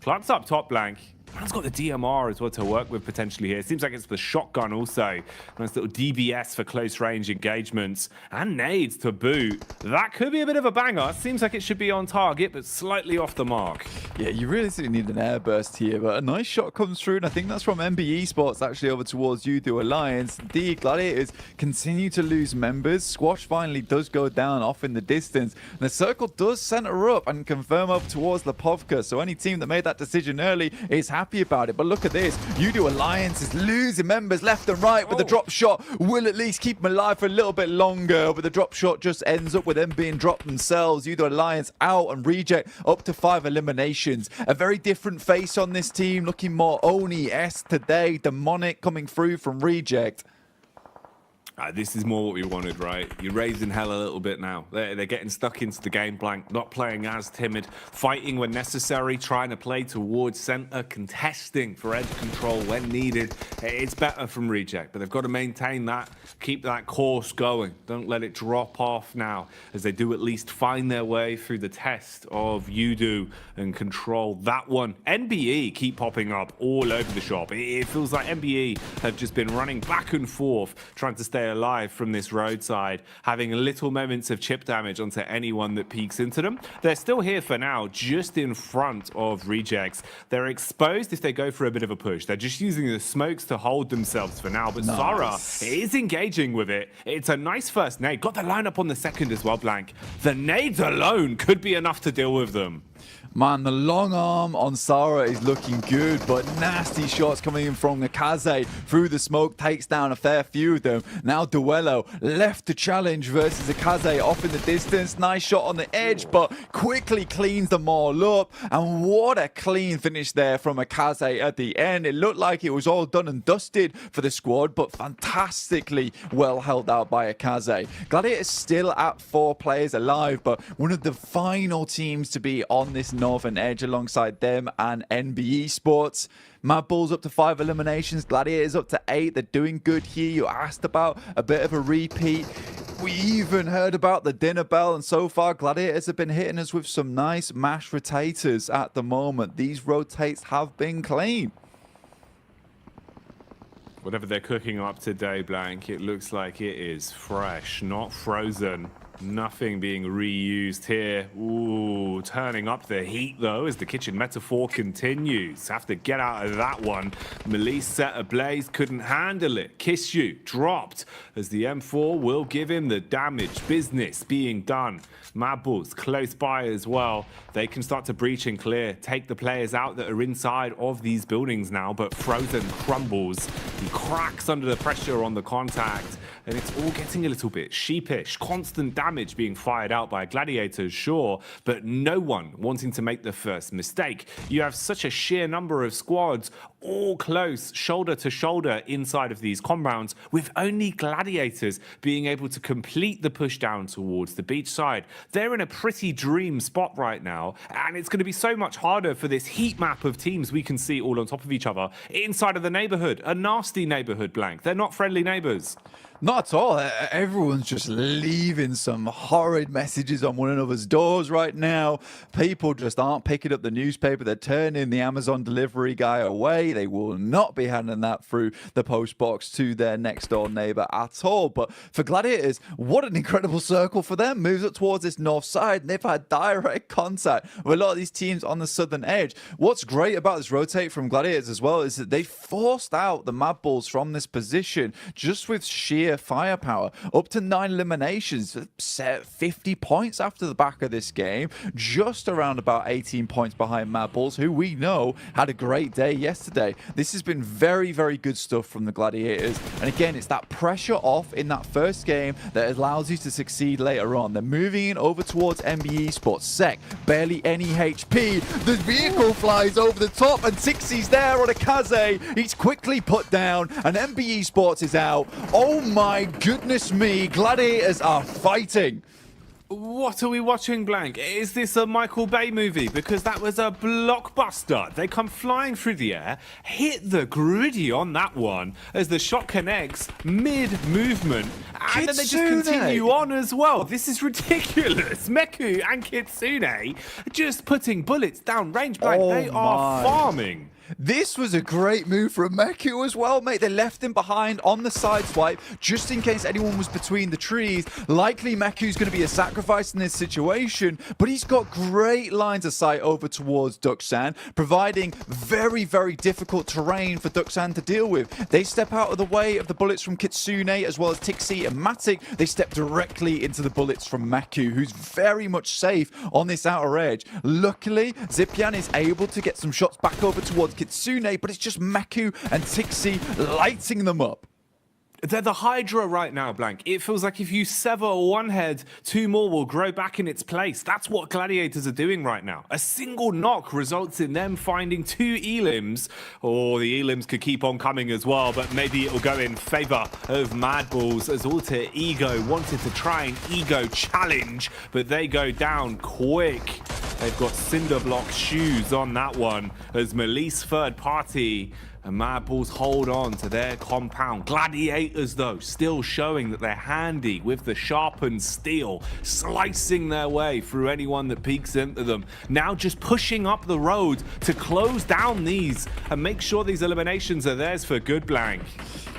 Clark's up top, Blank. Man's got the DMR as well to work with potentially here. Seems like it's the shotgun also. Nice little DBS for close range engagements. And nades to boot. That could be a bit of a banger. Seems like it should be on target, but slightly off the mark. Yeah, you really need an airburst here, but a nice shot comes through, and I think that's from MBE Sports actually over towards UDO Alliance. The Gladiators continue to lose members. Squash finally does go down off in the distance. And the circle does center up and confirm up towards Lipovka. So any team that made that decision early is happy about it. But look at this. UDO Alliance is losing members left and right, but the drop shot will at least keep them alive for a little bit longer. But the drop shot just ends up with them being dropped themselves. UDO Alliance out and Reject up to 5 eliminations. A very different face on this team, looking more Oni-esque today. Demonic coming through from Reject. This is more what we wanted, right? You're raising hell a little bit now. They're getting stuck into the game, Blank, not playing as timid, fighting when necessary, trying to play towards center, contesting for edge control when needed. It's better from Reject, but they've got to maintain that, keep that course going. Don't let it drop off now, as they do at least find their way through the test of UDO and control that one. NBE keep popping up all over the shop. It feels like NBE have just been running back and forth, trying to stay stay alive from this roadside, having little moments of chip damage onto anyone that peeks into them. They're still here for now, just in front of Rejects. They're exposed if they go for a bit of a push. They're just using the smokes to hold themselves for now, but Zara is engaging with it. It's a nice first nade. Got the lineup on the second as well, Blank. The nades alone could be enough to deal with them. Man, the long arm on Sarah is looking good, but nasty shots coming in from Akaze through the smoke, takes down a fair few of them. Now Duello left to challenge versus Akaze off in the distance. Nice shot on the edge, but quickly cleans them all up. And what a clean finish there from Akaze at the end. It looked like it was all done and dusted for the squad, but fantastically well held out by Akaze. Gladiator is still at 4 players alive, but one of the final teams to be on this northern edge alongside them and NBE Sports. Mad Bulls up to 5 eliminations. Gladiators up to 8. They're doing good here. You asked about a bit of a repeat. We even heard about the dinner bell, and so far Gladiators have been hitting us with some nice mashed rotators at the moment. These rotates have been clean. Whatever they're cooking up today, Blank, it looks like it is fresh, not frozen. Nothing being reused here. Ooh, turning up the heat though as the kitchen metaphor continues. Have to get out of that one. Melise set ablaze, couldn't handle it. Kiss You dropped as the M4 will give him the damage. Business being done. Mad Bulls close by as well. They can start to breach and clear. Take the players out that are inside of these buildings now, but Frozen crumbles. He cracks under the pressure on the contact, and it's all getting a little bit sheepish. Constant damage being fired out by Gladiators, sure, but no one wanting to make the first mistake. You have such a sheer number of squads all close, shoulder to shoulder inside of these compounds, with only Gladiators being able to complete the push down towards the beach side. They're in a pretty dream spot right now, and it's going to be so much harder for this heat map of teams we can see all on top of each other inside of the neighborhood. A nasty neighborhood, Blank. They're not friendly neighbors. Not at all. Everyone's just leaving some horrid messages on one another's doors right now. People just aren't picking up the newspaper. They're turning the Amazon delivery guy away. They will not be handing that through the post box to their next door neighbor at all. But for Gladiators, what an incredible circle for them. Moves up towards this north side, and they've had direct contact with a lot of these teams on the southern edge. What's great about this rotate from Gladiators as well is that they forced out the Mad Bulls from this position just with sheer firepower. Up to 9 eliminations, set 50 points after the back of this game, just around about 18 points behind Mad Bulls, who we know had a great day yesterday. This has been very, very good stuff from the Gladiators, and again, it's that pressure off in that first game that allows you to succeed later on. They're moving in over towards NBE Sports. Sec, barely any HP. The vehicle flies over the top, and Tixie's there on Akaze. He's quickly put down, and NBE Sports is out. Oh my goodness me, Gladiators are fighting. What are we watching, Blank? Is this a Michael Bay movie? Because that was a blockbuster. They come flying through the air, hit the griddy on that one as the shot connects mid-movement, and then they just continue on as well. This is ridiculous. Meku and Kitsune just putting bullets down range, Blank. They are farming. This was a great move from Meku as well, mate. They left him behind on the side swipe just in case anyone was between the trees. Likely Meku's going to be a sacrifice in this situation, but he's got great lines of sight over towards Duxan, providing very, very difficult terrain for Duxan to deal with. They step out of the way of the bullets from Kitsune as well as Tixie and Matic. They step directly into the bullets from Meku, who's very much safe on this outer edge. Luckily, Zipian is able to get some shots back over towards Kitsune, but it's just Meku and Tixie lighting them up. They're the Hydra right now, Blank. It feels like if you sever one head, 2 more will grow back in its place. That's what Gladiators are doing right now. A single knock results in them finding 2 elims, or the elims could keep on coming as well, but maybe it'll go in favor of Mad Bulls as Alter Ego wanted to try an ego challenge, but they go down quick. They've got cinder block shoes on that one as Melise third party And Mad Balls hold on to their compound. Gladiators, though, still showing that they're handy with the sharpened steel, slicing their way through anyone that peeks into them. Now just pushing up the road to close down these and make sure these eliminations are theirs for good, Blank.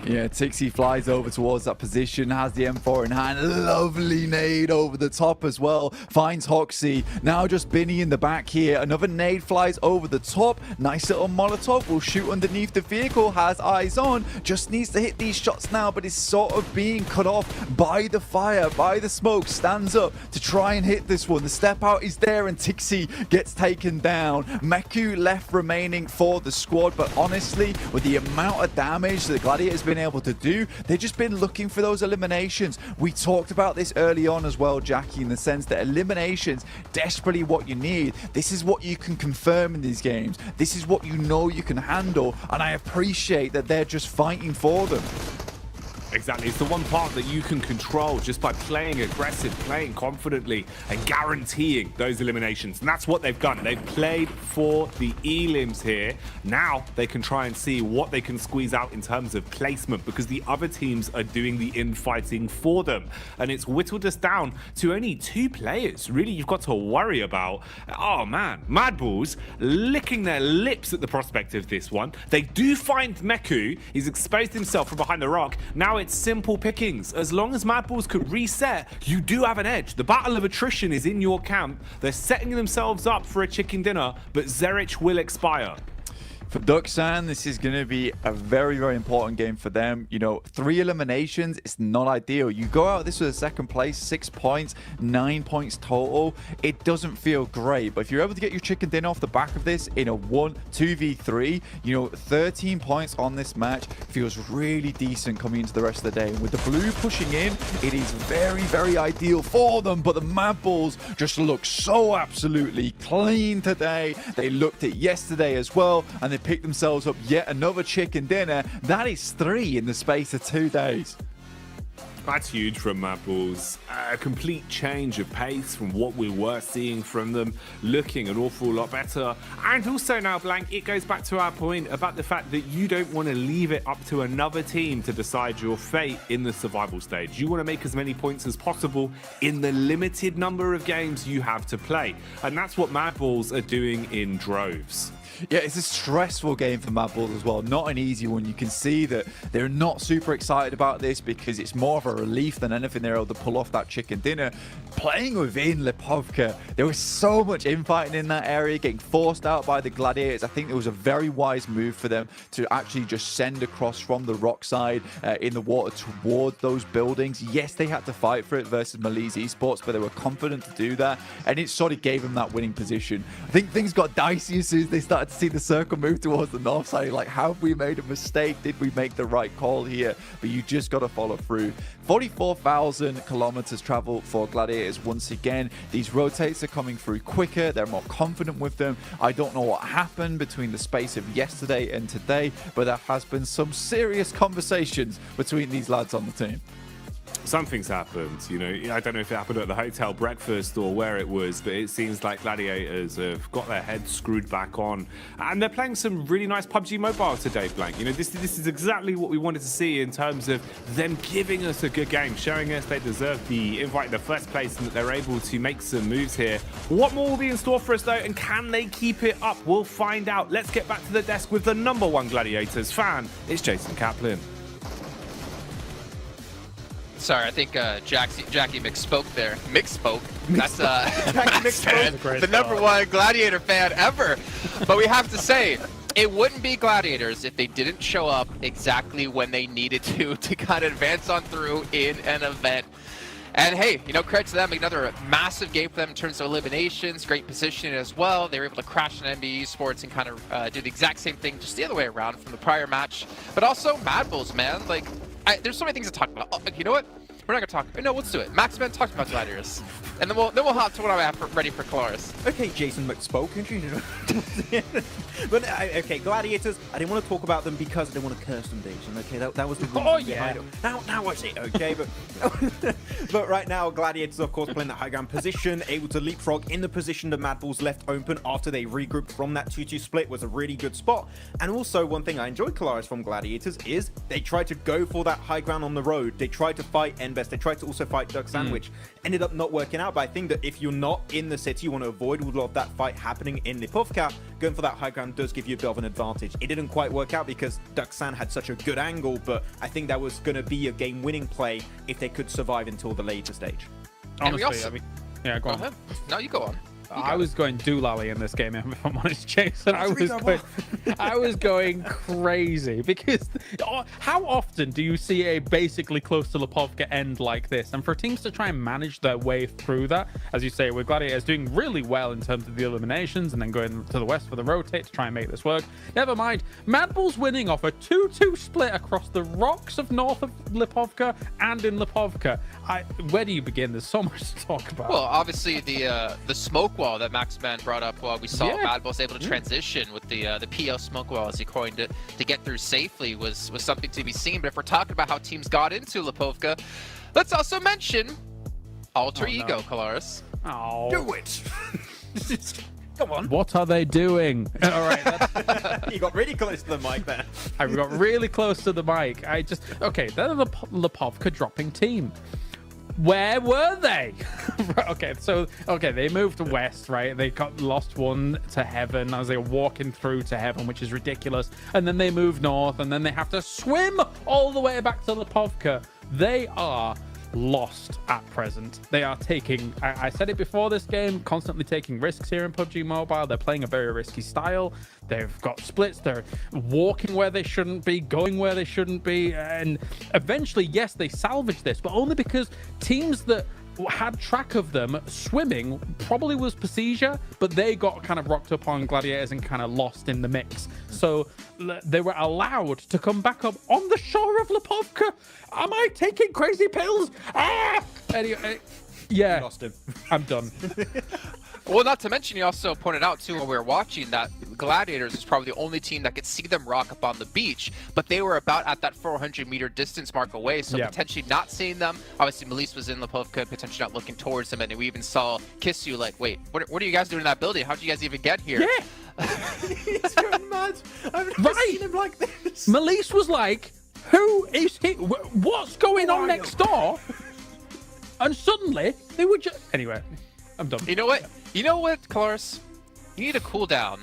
Yeah, Tixie flies over towards that position, has the M4 in hand. Lovely nade over the top as well. Finds Hoxie. Now just Binny in the back here. Another nade flies over the top. Nice little Molotov. Will shoot underneath the vehicle. Has eyes on. Just needs to hit these shots now, but is sort of being cut off by the fire, by the smoke. Stands up to try and hit this one. The step out is there, and Tixie gets taken down. Meku left remaining for the squad, but honestly, with the amount of damage the Gladiators been able to do, they've just been looking for those eliminations. We talked about this early on as well, Jackie, in the sense that eliminations desperately what you need. This is what you can confirm in these games. This is what you know you can handle, and I appreciate that they're just fighting for them. Exactly. It's the one part that you can control just by playing aggressive, playing confidently, and guaranteeing those eliminations. And that's what they've done. They've played for the elims here. Now they can try and see what they can squeeze out in terms of placement, because the other teams are doing the infighting for them. And it's whittled us down to only 2 players, really, you've got to worry about. Oh man, Mad Balls licking their lips at the prospect of this one. They do find Meku. He's exposed himself from behind the rock. Now it's simple pickings. As long as Mad Balls could reset, you do have an edge. The battle of attrition is in your camp. They're setting themselves up for a chicken dinner, but Zerich will expire. For Duxan, this is going to be a very, very important game for them. You know, 3 eliminations, it's not ideal. You go out this with a second place, 6 points, 9 points total. It doesn't feel great, but if you're able to get your chicken dinner off the back of this in a 2v3, you know, 13 points on this match feels really decent coming into the rest of the day. And with the blue pushing in, it is very, very ideal for them, but the Mad Balls just look so absolutely clean today. They looked at yesterday as well, and they picked themselves up yet another chicken dinner. That is 3 in the space of 2 days. That's huge from Mad Balls. A complete change of pace from what we were seeing from them, looking an awful lot better. And also now, Blank, it goes back to our point about the fact that you don't want to leave it up to another team to decide your fate in the survival stage. You want to make as many points as possible in the limited number of games you have to play. And that's what Mad Balls are doing in droves. Yeah, it's a stressful game for Mad Balls as well. Not an easy one. You can see that they're not super excited about this because it's more of a relief than anything they're able to pull off that chicken dinner. Playing within Lipovka, there was so much infighting in that area, getting forced out by the Gladiators. I think it was a very wise move for them to actually just send across from the rock side in the water toward those buildings. Yes, they had to fight for it versus Malise Esports, but they were confident to do that, and it sort of gave them that winning position. I think things got dicey as soon as they started to see the circle move towards the north side. Like, have we made a mistake? Did we make the right call here? But you just got to follow through. 44,000 kilometers travel for Gladiators once again. These rotates are coming through quicker. They're more confident with them. I don't know what happened between the space of yesterday and today, but there has been some serious conversations between these lads on the team. Something's happened, you know. I don't know if it happened at the hotel breakfast or where it was, but it seems like Gladiators have got their heads screwed back on, and they're playing some really nice PUBG Mobile today, Blank. You know, this is exactly what we wanted to see in terms of them giving us a good game, showing us they deserve the invite in the first place and that they're able to make some moves here. What more will be in store for us though, and can they keep it up? We'll find out. Let's get back to the desk with the #1 Gladiators fan. It's Jason Kaplan. Sorry, I think Jackie misspoke there. Mixspoke. That's Mixspoke. the #1 Gladiator fan ever. But we have to say, it wouldn't be Gladiators if they didn't show up exactly when they needed to kind of advance on through in an event. And hey, you know, credit to them, another massive game for them in terms of eliminations, great positioning as well. They were able to crash an NBA Esports and kind of do the exact same thing, just the other way around from the prior match. But also Mad Balls, man. Like, there's so many things to talk about. Oh, you know what? We're not gonna talk. No, let's do it. Maxman talks about Gladiators, and then we'll hop to what I have ready for Colaris. Okay, Jason McSpoke. But okay, Gladiators. I didn't want to talk about them because I didn't want to curse them, Jason. Okay, that was the reason behind it. Now I see. Okay, but But right now, Gladiators, of course, playing that high ground position, able to leapfrog in the position that Mad Balls left open after they regrouped from that 2-2 split was a really good spot. And also, one thing I enjoyed, Kalaris, from Gladiators is they tried to go for that high ground on the road. They tried to fight Envest. They tried to also fight Duxan, which ended up not working out. But I think that if you're not in the city, you want to avoid a lot of that fight happening in Lipovka. Going for that high ground does give you a bit of an advantage. It didn't quite work out because Duxan had such a good angle, but I think that was going to be a game-winning play if they could survive until the later stage. Honestly, also- I mean, yeah, go on. ahead. No, you go on. I was going doolally in this game, if I'm honest, Jason. I was going crazy because how often do you see a basically close to Lipovka end like this? And for teams to try and manage their way through that, as you say, with Gladiators doing really well in terms of the eliminations and then going to the west for the rotate to try and make this work. Never mind, Mad Bull's winning off a 2-2 split across the rocks of north of Lipovka and in Lipovka. Where do you begin? There's so much to talk about. Well, obviously the smoke wall that Max Man brought up while we saw Yeah. Mad Bull's able to transition with the PL smoke wall, as he coined it, to get through safely was something to be seen. But if we're talking about how teams got into Lipovka, let's also mention Alter Ego, Kalaris. Oh. Do it! Come on. What are they doing? All right, You got really close to the mic there. I got really close to the mic. Okay, they're the Lipovka dropping team. Where were they? Okay, they moved west, right? They got lost one to heaven as they were walking through to heaven, which is ridiculous. And then they move north, and then they have to swim all the way back to Lipovka. They are lost at present. They are taking, I said it before this game, constantly taking risks here in PUBG Mobile. They're playing a very risky style. They've got splits. They're walking where they shouldn't be, going where they shouldn't be. And eventually, yes, they salvage this, but only because teams that had track of them swimming probably was Pasija, but they got kind of rocked up on Gladiators and kind of lost in the mix. So they were allowed to come back up on the shore of Lipovka. Am I taking crazy pills? Anyway, yeah, You lost him. I'm done. Well, not to mention, you also pointed out, too, when we were watching, that Gladiators was probably the only team that could see them rock up on the beach, but they were about at that 400-meter distance mark away, so potentially not seeing them. Obviously, Melise was in Lipovka, potentially not looking towards them, and we even saw Kissu like, wait, what are you guys doing in that building? How did you guys even get here? Yeah. He's going mad. I've never seen him like this. Melise was like, who is he? What's going on next door? And suddenly, they were just... Anyway, I'm done. You know what? You know what, Kalaris? You need to cool down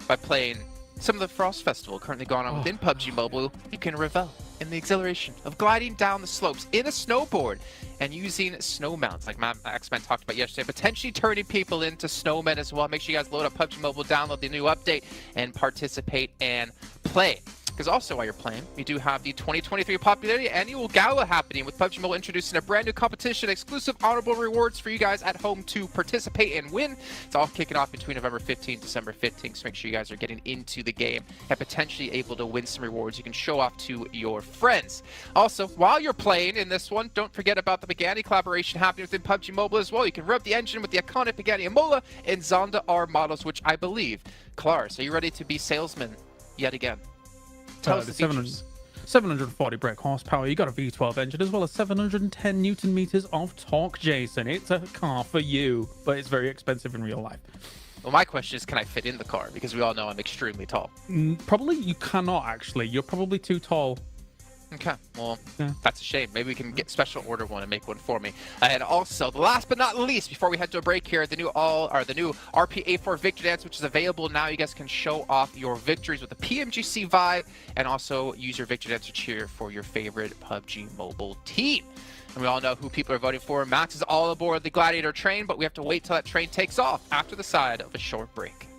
by playing some of the Frost Festival currently going on within PUBG Mobile. You can revel in the exhilaration of gliding down the slopes in a snowboard and using snow mounts like X-Men talked about yesterday, potentially turning people into snowmen as well. Make sure you guys load up PUBG Mobile, download the new update, and participate and play. Because also while you're playing, we do have the 2023 Popularity Annual Gala happening with PUBG Mobile introducing a brand new competition, exclusive honorable rewards for you guys at home to participate and win. It's all kicking off between November 15th, December 15th, so make sure you guys are getting into the game and potentially able to win some rewards you can show off to your friends. Also, while you're playing in this one, don't forget about the Pagani collaboration happening within PUBG Mobile as well. You can rev the engine with the iconic Pagani Amola and Zonda R models, which I believe. Klaus, are you ready to be salesman yet again? Tell us the 740 brake horsepower. You got a V12 engine as well as 710 Newton meters of torque, Jason. It's a car for you, but it's very expensive in real life. Well, my question is, can I fit in the car? Because we all know I'm extremely tall. Probably you cannot, actually. You're probably too tall. Okay, well, that's a shame. Maybe we can get special order one and make one for me. And also, the last but not least, before we head to a break here, the new RP84 Victory Dance, which is available now. You guys can show off your victories with the PMGC vibe and also use your Victory Dance to cheer for your favorite PUBG Mobile team. And we all know who people are voting for. Max is all aboard the Gladiator train, but we have to wait till that train takes off after the side of a short break.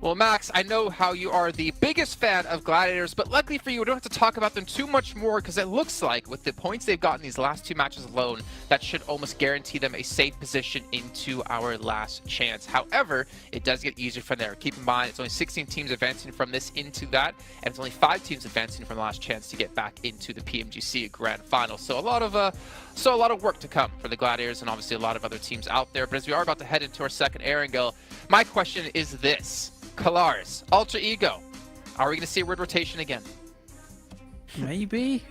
Well, Max, I know how you are the biggest fan of Gladiators, but luckily for you, we don't have to talk about them too much more because it looks like with the points they've gotten these last 2 matches alone, that should almost guarantee them a safe position into our last chance. However, it does get easier from there. Keep in mind, it's only 16 teams advancing from this into that, and it's only 5 teams advancing from the last chance to get back into the PMGC Grand Final. So a lot of work to come for the Gladiators and obviously a lot of other teams out there. But as we are about to head into our second Erangel, my question is this. Kalars, Ultra Ego, are we going to see a word rotation again? Maybe.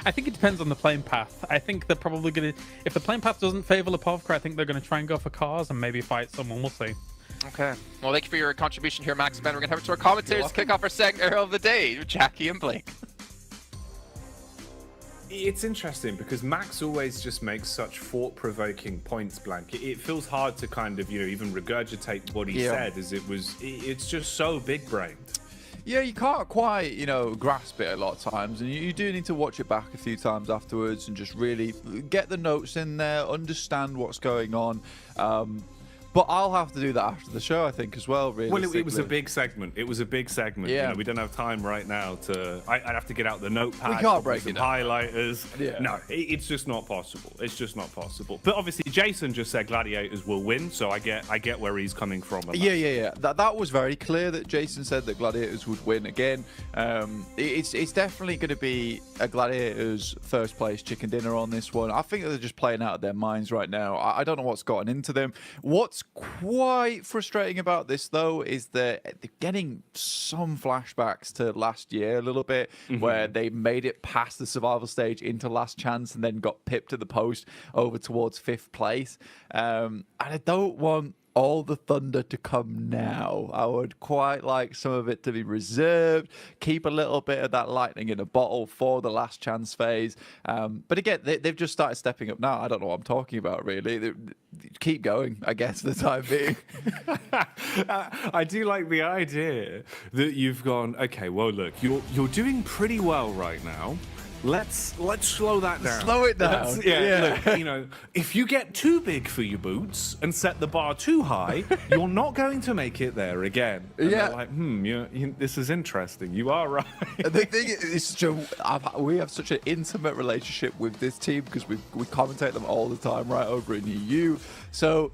I think it depends on the playing path. I think they're probably going to, if the playing path doesn't favor Lipovka, I think they're going to try and go for cars and maybe fight someone. We'll see. Okay. Well, thank you for your contribution here, Max. Ben, we're going to head over to our commentators to kick off our second arrow of the day, Jackie and Blake. It's interesting because Max always just makes such thought-provoking points, Blank. It feels hard to kind of, even regurgitate what he said, as it's just so big-brained. Yeah, you can't quite, grasp it a lot of times, and you do need to watch it back a few times afterwards and just really get the notes in there, understand what's going on. But I'll have to do that after the show, I think, as well, really. Well, it was a big segment. It was a big segment. Yeah. We don't have time right now to... I'd have to get out the notepad. We can't break some it down. highlighters. Yeah. No, it's just not possible. It's just not possible. But obviously, Jason just said Gladiators will win, so I get where he's coming from. Yeah. That was very clear that Jason said that Gladiators would win again. It's definitely going to be a Gladiators first place chicken dinner on this one. I think they're just playing out of their minds right now. I don't know what's gotten into them. What's quite frustrating about this, though, is that they're getting some flashbacks to last year a little bit, where they made it past the survival stage into last chance and then got pipped at the post over towards 5th place. And I don't want all the thunder to come now. I would quite like some of it to be reserved, keep a little bit of that lightning in a bottle for the last chance phase. But again, they've just started stepping up now. I don't know what I'm talking about, really. Keep going, I guess, for the time being. I do like the idea that you've gone, okay, well, look, you're doing pretty well right now. Let's slow that down. Slow it down. Look, if you get too big for your boots and set the bar too high, you're not going to make it there again. And they're like, this is interesting. You are right. The thing is, we have such an intimate relationship with this team because we commentate them all the time right over in EU. So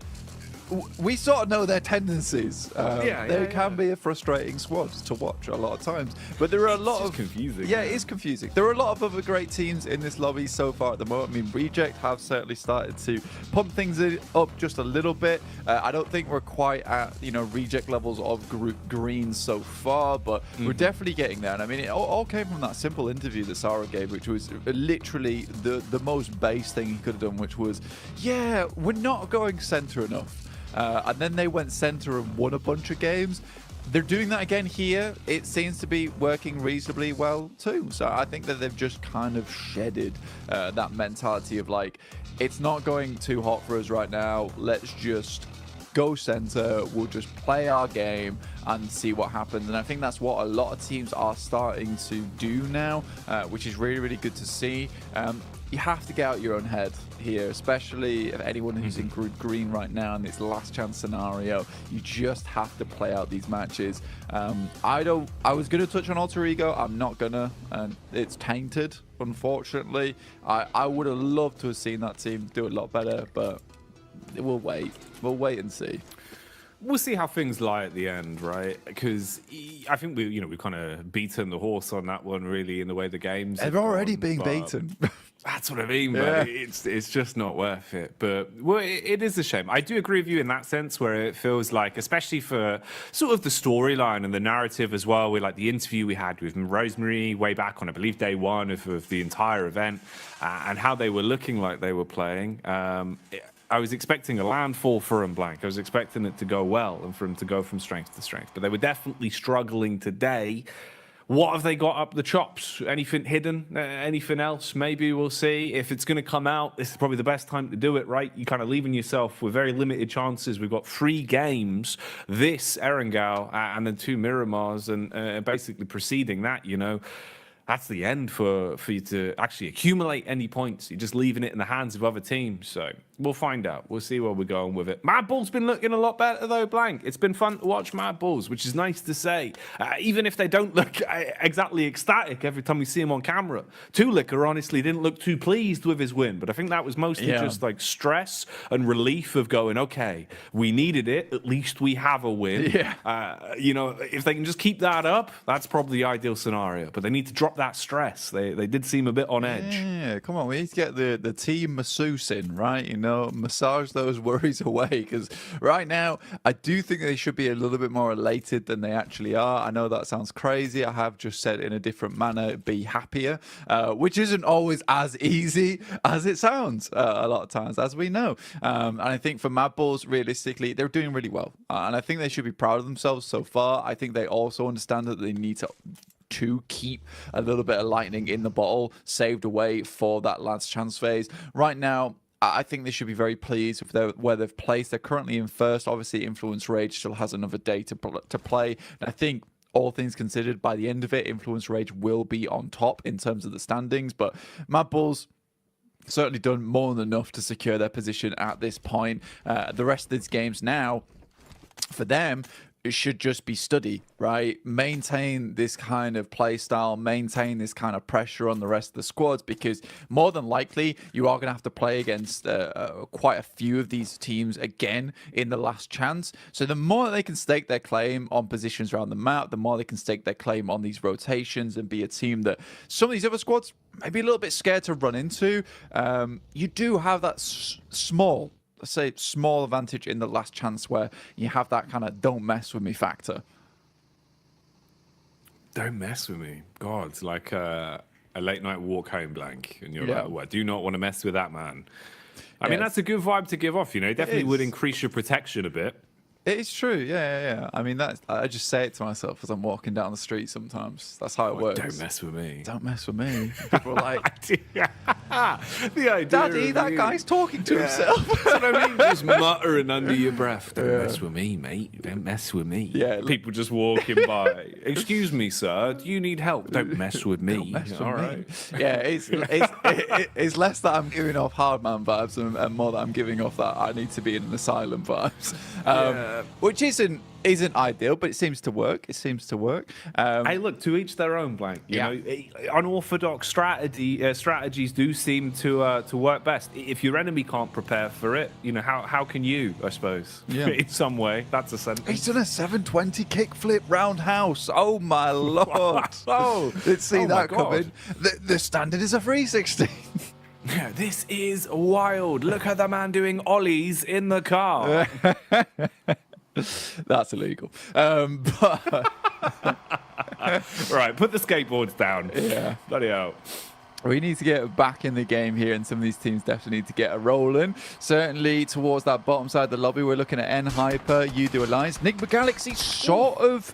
we sort of know their tendencies. They can be a frustrating squad to watch a lot of times. But there are a lot of... confusing. Yeah, it is confusing. There are a lot of other great teams in this lobby so far at the moment. I mean, Reject have certainly started to pump things up just a little bit. I don't think we're quite at, Reject levels of Group Green so far, but we're definitely getting there. And I mean, it all came from that simple interview that Sarah gave, which was literally the most base thing he could have done, which was, we're not going center enough. And then they went center and won a bunch of games. They're doing that again here. It seems to be working reasonably well too. So I think that they've just kind of shedded that mentality of like, it's not going too hot for us right now. Let's just go center. We'll just play our game and see what happens. And I think that's what a lot of teams are starting to do now, which is really, really good to see. You have to get out your own head here, especially if anyone who's in Group Green right now in this last chance scenario. You just have to play out these matches. I was going to touch on Alter Ego. I'm not going to. It's tainted, unfortunately. I would have loved to have seen that team do a lot better, but we'll wait. We'll wait and see. We'll see how things lie at the end, right? Because I think we've kind of beaten the horse on that one, really, in the way the games. They've already been beaten. That's what I mean, man. It's just not worth it. But it is a shame. I do agree with you in that sense, where it feels like, especially for sort of the storyline and the narrative as well, with like the interview we had with Rosemary way back on, I believe, day one of the entire event, and how they were looking like they were playing. I was expecting a landfall for him, Blank. I was expecting it to go well and for him to go from strength to strength. But they were definitely struggling today. What have they got up the chops? Anything hidden? Anything else? Maybe we'll see. If it's going to come out, this is probably the best time to do it, right? You're kind of leaving yourself with very limited chances. We've got 3 games, this Erangel and then 2 Miramars, and basically preceding that, that's the end for you to actually accumulate any points. You're just leaving it in the hands of other teams. So We'll find out. We'll see where we're going with it. Mad Bull's been looking a lot better, though, Blank. It's been fun to watch Mad Bulls, which is nice to say. Even if they don't look exactly ecstatic every time we see him on camera. Tulicker honestly didn't look too pleased with his win, but I think that was mostly just like stress and relief of going, okay, we needed it. At least we have a win. Yeah. You know, if they can just keep that up, that's probably the ideal scenario. But they need to drop that stress. They did seem a bit on edge. Yeah, come on. We need to get the team masseuse in, right? You know, massage those worries away, because right now I do think they should be a little bit more elated than they actually are. I know that sounds crazy. I have just said in a different manner, be happier, which isn't always as easy as it sounds a lot of times, as we know. And I think for Mad Bulls, realistically, they're doing really well, and I think they should be proud of themselves so far. I think they also understand that they need to keep a little bit of lightning in the bottle saved away for that last chance phase. Right now, I think they should be very pleased with where they've placed. They're currently in first. Obviously, Influence Rage still has another day to play. And I think, all things considered, by the end of it, Influence Rage will be on top in terms of the standings. But Mad Bulls certainly done more than enough to secure their position at this point. The rest of these games now, for them, it should just be study, right? Maintain this kind of play style, maintain this kind of pressure on the rest of the squads, because more than likely you are going to have to play against quite a few of these teams again in the last chance. So the more they can stake their claim on positions around the map, the more they can stake their claim on these rotations and be a team that some of these other squads may be a little bit scared to run into. You do have that small advantage in the last chance where you have that kind of don't mess with me factor. Don't mess with me. God, it's like a late night walk home, Blank. And you're like, well, I do not want to mess with that man. I mean, that's a good vibe to give off, you know. It definitely would increase your protection a bit. It's true, yeah. I mean, I just say it to myself as I'm walking down the street sometimes. That's how it works. Don't mess with me. Don't mess with me. People are like, the idea Daddy, that guy's talking to himself. That's what I mean, just muttering under your breath. Don't mess with me, mate. Don't mess with me. Yeah, people just walking by. Excuse me, sir. Do you need help? Don't mess with me. Don't mess with All me. right. Yeah, it's less that I'm giving off hard man vibes and more that I'm giving off that I need to be in an asylum vibes. Which isn't ideal, but it seems to work. Hey, look, to each their own, Blank. You know, unorthodox strategies do seem to work best. If your enemy can't prepare for it, you know, how can you? I suppose. Yeah. In some way, that's a sentence. He's done a 720 kickflip roundhouse. Oh my lord! Let's see that coming. The standard is a 360. Yeah, this is wild. Look at the man doing ollies in the car. That's illegal. Right, put the skateboards down. Yeah. Bloody hell. We need to get back in the game here, and some of these teams definitely need to get a rolling. Certainly towards that bottom side of the lobby, we're looking at N-Hyper, Udo Alliance. Nigma Galaxy sort of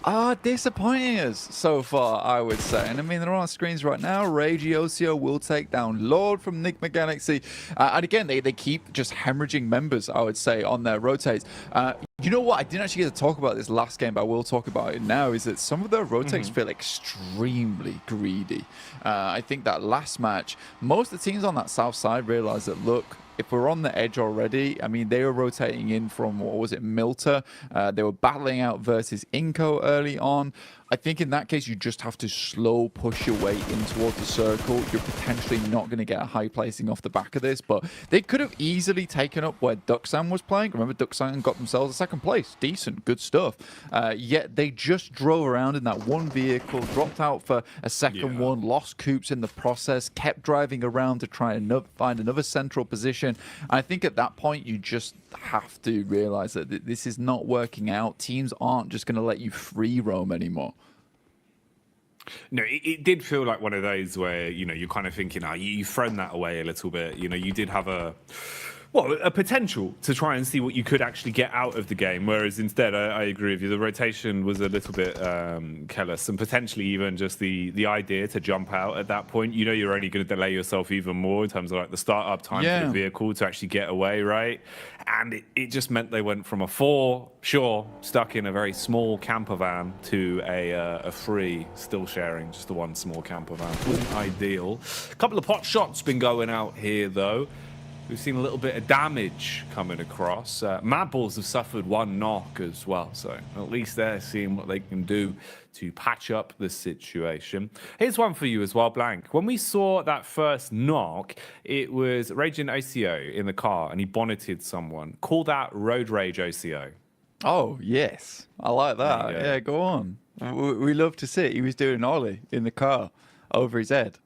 are disappointing us so far, I would say. And I mean, they're on our screens right now. Regiocio will take down Lord from Nigma Galaxy. And again, they keep just hemorrhaging members, I would say, on their rotates. You know what? I didn't actually get to talk about this last game, but I will talk about it now, is that some of their rotates feel extremely greedy. I think that last match, most of the teams on that south side realized that, look, if we're on the edge already, I mean, they were rotating in from, what was it, Milta. They were battling out versus Inco early on. I think in that case, you just have to slow push your way in towards the circle. You're potentially not going to get a high placing off the back of this, but they could have easily taken up where Duxan was playing. Remember, Duxan got themselves a second place. Decent, good stuff. Yet they just drove around in that one vehicle, dropped out for a second one, lost Coops in the process, kept driving around to try and find another central position. And I think at that point, you just have to realize that this is not working out. Teams aren't just going to let you free roam anymore. No, it did feel like one of those where, you know, you're kind of thinking, you've thrown that away a little bit. You know, you did have a potential to try and see what you could actually get out of the game. Whereas instead, I agree with you, the rotation was a little bit careless, and potentially even just the idea to jump out at that point. You know, you're only going to delay yourself even more in terms of like the startup time for the vehicle to actually get away, right? And it just meant they went from a 4, stuck in a very small camper van, to a 3, still sharing just the one small camper van. Wasn't ideal. A couple of pot shots been going out here, though. We've seen a little bit of damage coming across. Mad Balls have suffered one knock as well, so at least they're seeing what they can do to patch up the situation. Here's one for you as well, Blank. When we saw that first knock, it was Raging OCO in the car, and he bonneted someone. Call that Road Rage OCO. Oh, yes. I like that. Yeah, go on. We love to see it. He was doing an ollie in the car over his head.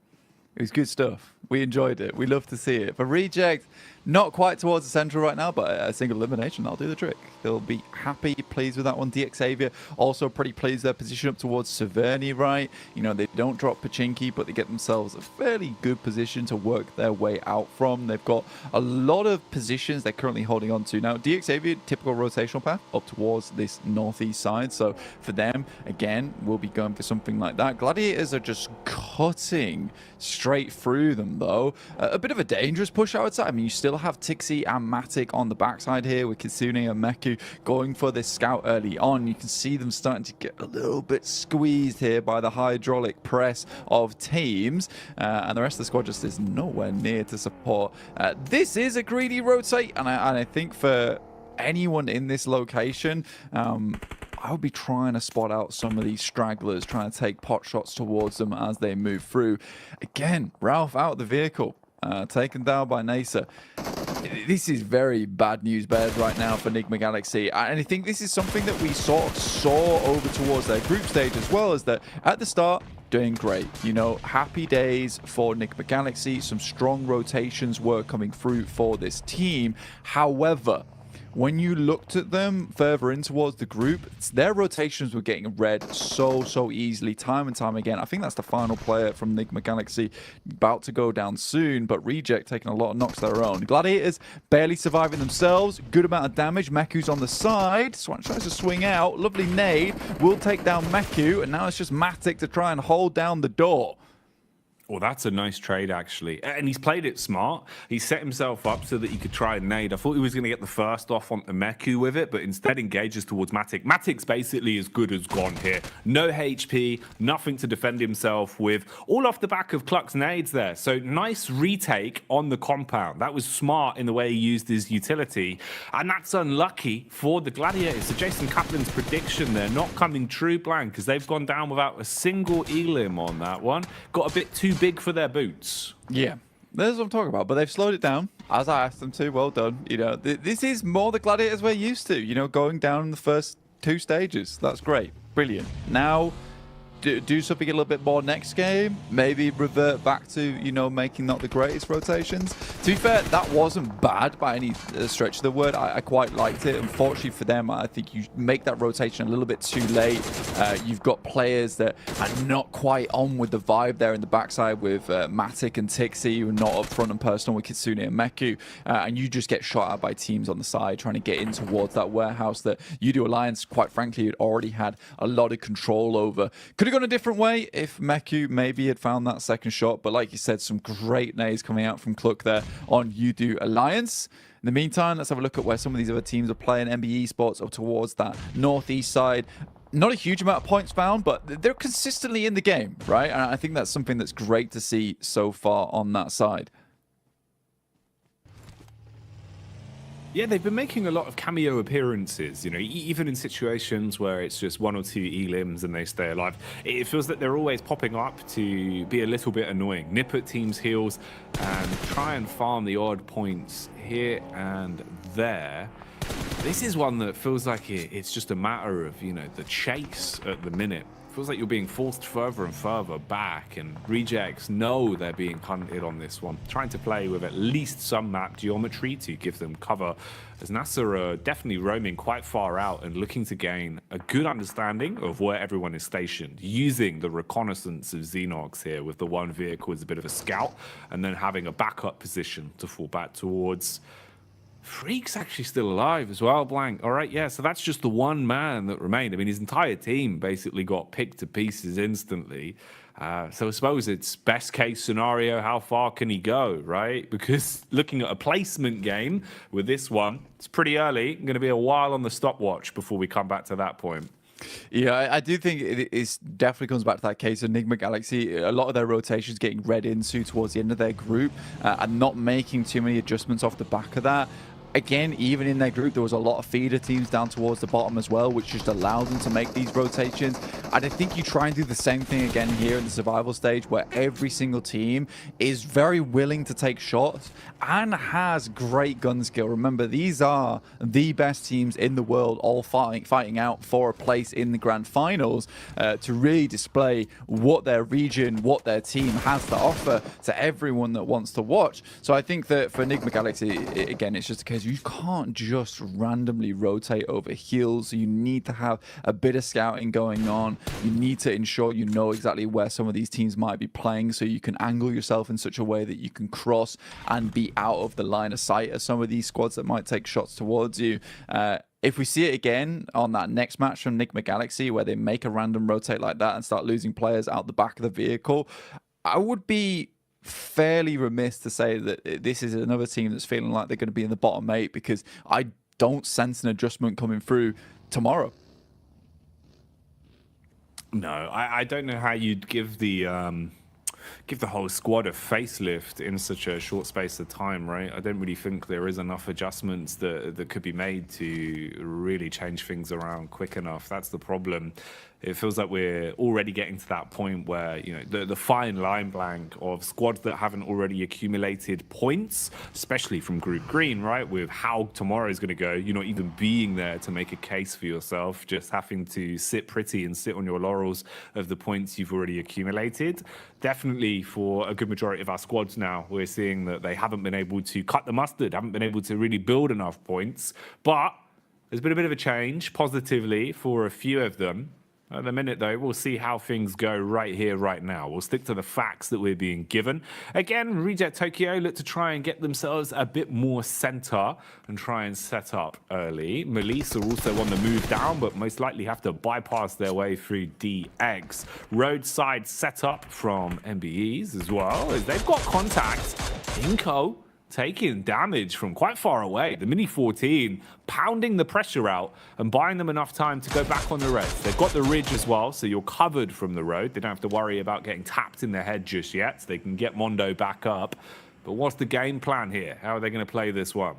It was good stuff. We enjoyed it. We love to see it. For Reject, not quite towards the central right now, but a single elimination, that'll do the trick. They'll be happy, pleased with that one. DX Xavier also pretty pleased. Their position up towards Severny, right? You know, they don't drop Pachinki, but they get themselves a fairly good position to work their way out from. They've got a lot of positions they're currently holding on to. Now, DX Xavier, typical rotational path up towards this northeast side. So for them, again, we'll be going for something like that. Gladiators are just cutting straight through them, though. A bit of a dangerous push, I would say. I mean, you still have Tixi and Matic on the backside here with Kitsune and Meku going for this scout early on. You can see them starting to get a little bit squeezed here by the hydraulic press of teams, and the rest of the squad just is nowhere near to support. This is a greedy rotate, and I think for anyone in this location, I would be trying to spot out some of these stragglers, trying to take pot shots towards them as they move through. Again, Ralph out of the vehicle, taken down by Nasa. This is very bad news bears right now for Enigma Galaxy, and I think this is something that we sort of saw over towards their group stage as well, is that at the start, doing great. You know, happy days for Enigma Galaxy. Some strong rotations were coming through for this team. However, when you looked at them further in towards the group, their rotations were getting read so easily, time and time again. I think that's the final player from Enigma Galaxy about to go down soon, but Reject taking a lot of knocks of their own. Gladiators barely surviving themselves. Good amount of damage. Meku's on the side. Swan tries to swing out. Lovely nade. Will take down Meku, and now it's just Matic to try and hold down the door. Well, that's a nice trade, actually. And he's played it smart. He set himself up so that he could try and nade. I thought he was going to get the first off on the Meku with it, but instead engages towards Matic. Matic's basically as good as gone here. No HP, nothing to defend himself with. All off the back of Cluck's nades there. So nice retake on the compound. That was smart in the way he used his utility. And that's unlucky for the Gladiators. So Jason Kaplan's prediction there not coming true, Blank, because they've gone down without a single elim on that one. Got a bit too big for their boots. Yeah, that's what I'm talking about. But they've slowed it down, as I asked them to. Well done. You know, this is more the Gladiators we're used to. You know, going down in the first two stages. That's great. Brilliant. Now, do something a little bit more next game. Maybe revert back to, you know, making not the greatest rotations. To be fair, that wasn't bad by any stretch of the word. I quite liked it. Unfortunately for them, I think you make that rotation a little bit too late. You've got players that are not quite on with the vibe there in the backside with Matic and Tixi, who are not up front and personal with Kitsune and Meku. And you just get shot at by teams on the side trying to get in towards that warehouse that UDO Alliance, quite frankly, had already had a lot of control over. Could have gone a different way if Meku maybe had found that second shot, but like you said, some great nades coming out from Cluck there on UDO Alliance. In the meantime, let's have a look at where some of these other teams are playing. MBE Sports up towards that northeast side. Not a huge amount of points found, but they're consistently in the game, right? And I think that's something that's great to see so far on that side. Yeah, they've been making a lot of cameo appearances, you know, even in situations where it's just one or two elims and they stay alive. It feels that they're always popping up to be a little bit annoying, nip at teams' heels and try and farm the odd points here and there. This is one that feels like it's just a matter of, you know, the chase at the minute. Feels like you're being forced further and further back, and Rejects know they're being hunted on this one. Trying to play with at least some map geometry to give them cover, as NASA are definitely roaming quite far out and looking to gain a good understanding of where everyone is stationed, using the reconnaissance of Xenox here with the one vehicle as a bit of a scout, and then having a backup position to fall back towards. Freak's actually still alive as well, Blank. All right, yeah, so that's just the one man that remained. I mean, his entire team basically got picked to pieces instantly. So I suppose it's best case scenario, how far can he go, right? Because looking at a placement game with this one, it's pretty early. Going to be a while on the stopwatch before we come back to that point. Yeah, I do think it definitely comes back to that case of Enigma Galaxy. A lot of their rotations getting read into towards the end of their group and not making too many adjustments off the back of that. Again, even in their group, there was a lot of feeder teams down towards the bottom as well, which just allowed them to make these rotations. And I think you try and do the same thing again here in the survival stage, where every single team is very willing to take shots and has great gun skill. Remember, these are the best teams in the world, all fighting out for a place in the grand finals to really display what their region, what their team has to offer to everyone that wants to watch. So I think that for Enigma Galaxy, again, it's just a case you can't just randomly rotate over heals. So you need to have a bit of scouting going on. You need to ensure you know exactly where some of these teams might be playing, so you can angle yourself in such a way that you can cross and be out of the line of sight of some of these squads that might take shots towards you. If we see it again on that next match from Enigma Galaxy, where they make a random rotate like that and start losing players out the back of the vehicle, I would be fairly remiss to say that this is another team that's feeling like they're going to be in the bottom 8, because I don't sense an adjustment coming through tomorrow. No, I don't know how you'd give the whole squad a facelift in such a short space of time, right? I don't really think there is enough adjustments that could be made to really change things around quick enough. That's the problem. It feels like we're already getting to that point where, you know, the fine line blank of squads that haven't already accumulated points, especially from Group Green, right? With how tomorrow is going to go, you're not even being there to make a case for yourself, just having to sit pretty and sit on your laurels of the points you've already accumulated. Definitely for a good majority of our squads now, we're seeing that they haven't been able to cut the mustard, haven't been able to really build enough points. But there's been a bit of a change positively for a few of them. At the minute, though, we'll see how things go right here, right now. We'll stick to the facts that we're being given. Again, Reject Tokyo look to try and get themselves a bit more center and try and set up early. Melissa also on the move down, but most likely have to bypass their way through DX. Roadside setup from MBEs as well, as they've got contact. Inko taking damage from quite far away. The Mini 14 pounding the pressure out and buying them enough time to go back on the road. They've got the ridge as well, so you're covered from the road. They don't have to worry about getting tapped in their head just yet. So they can get Mondo back up. But what's the game plan here? How are they going to play this one?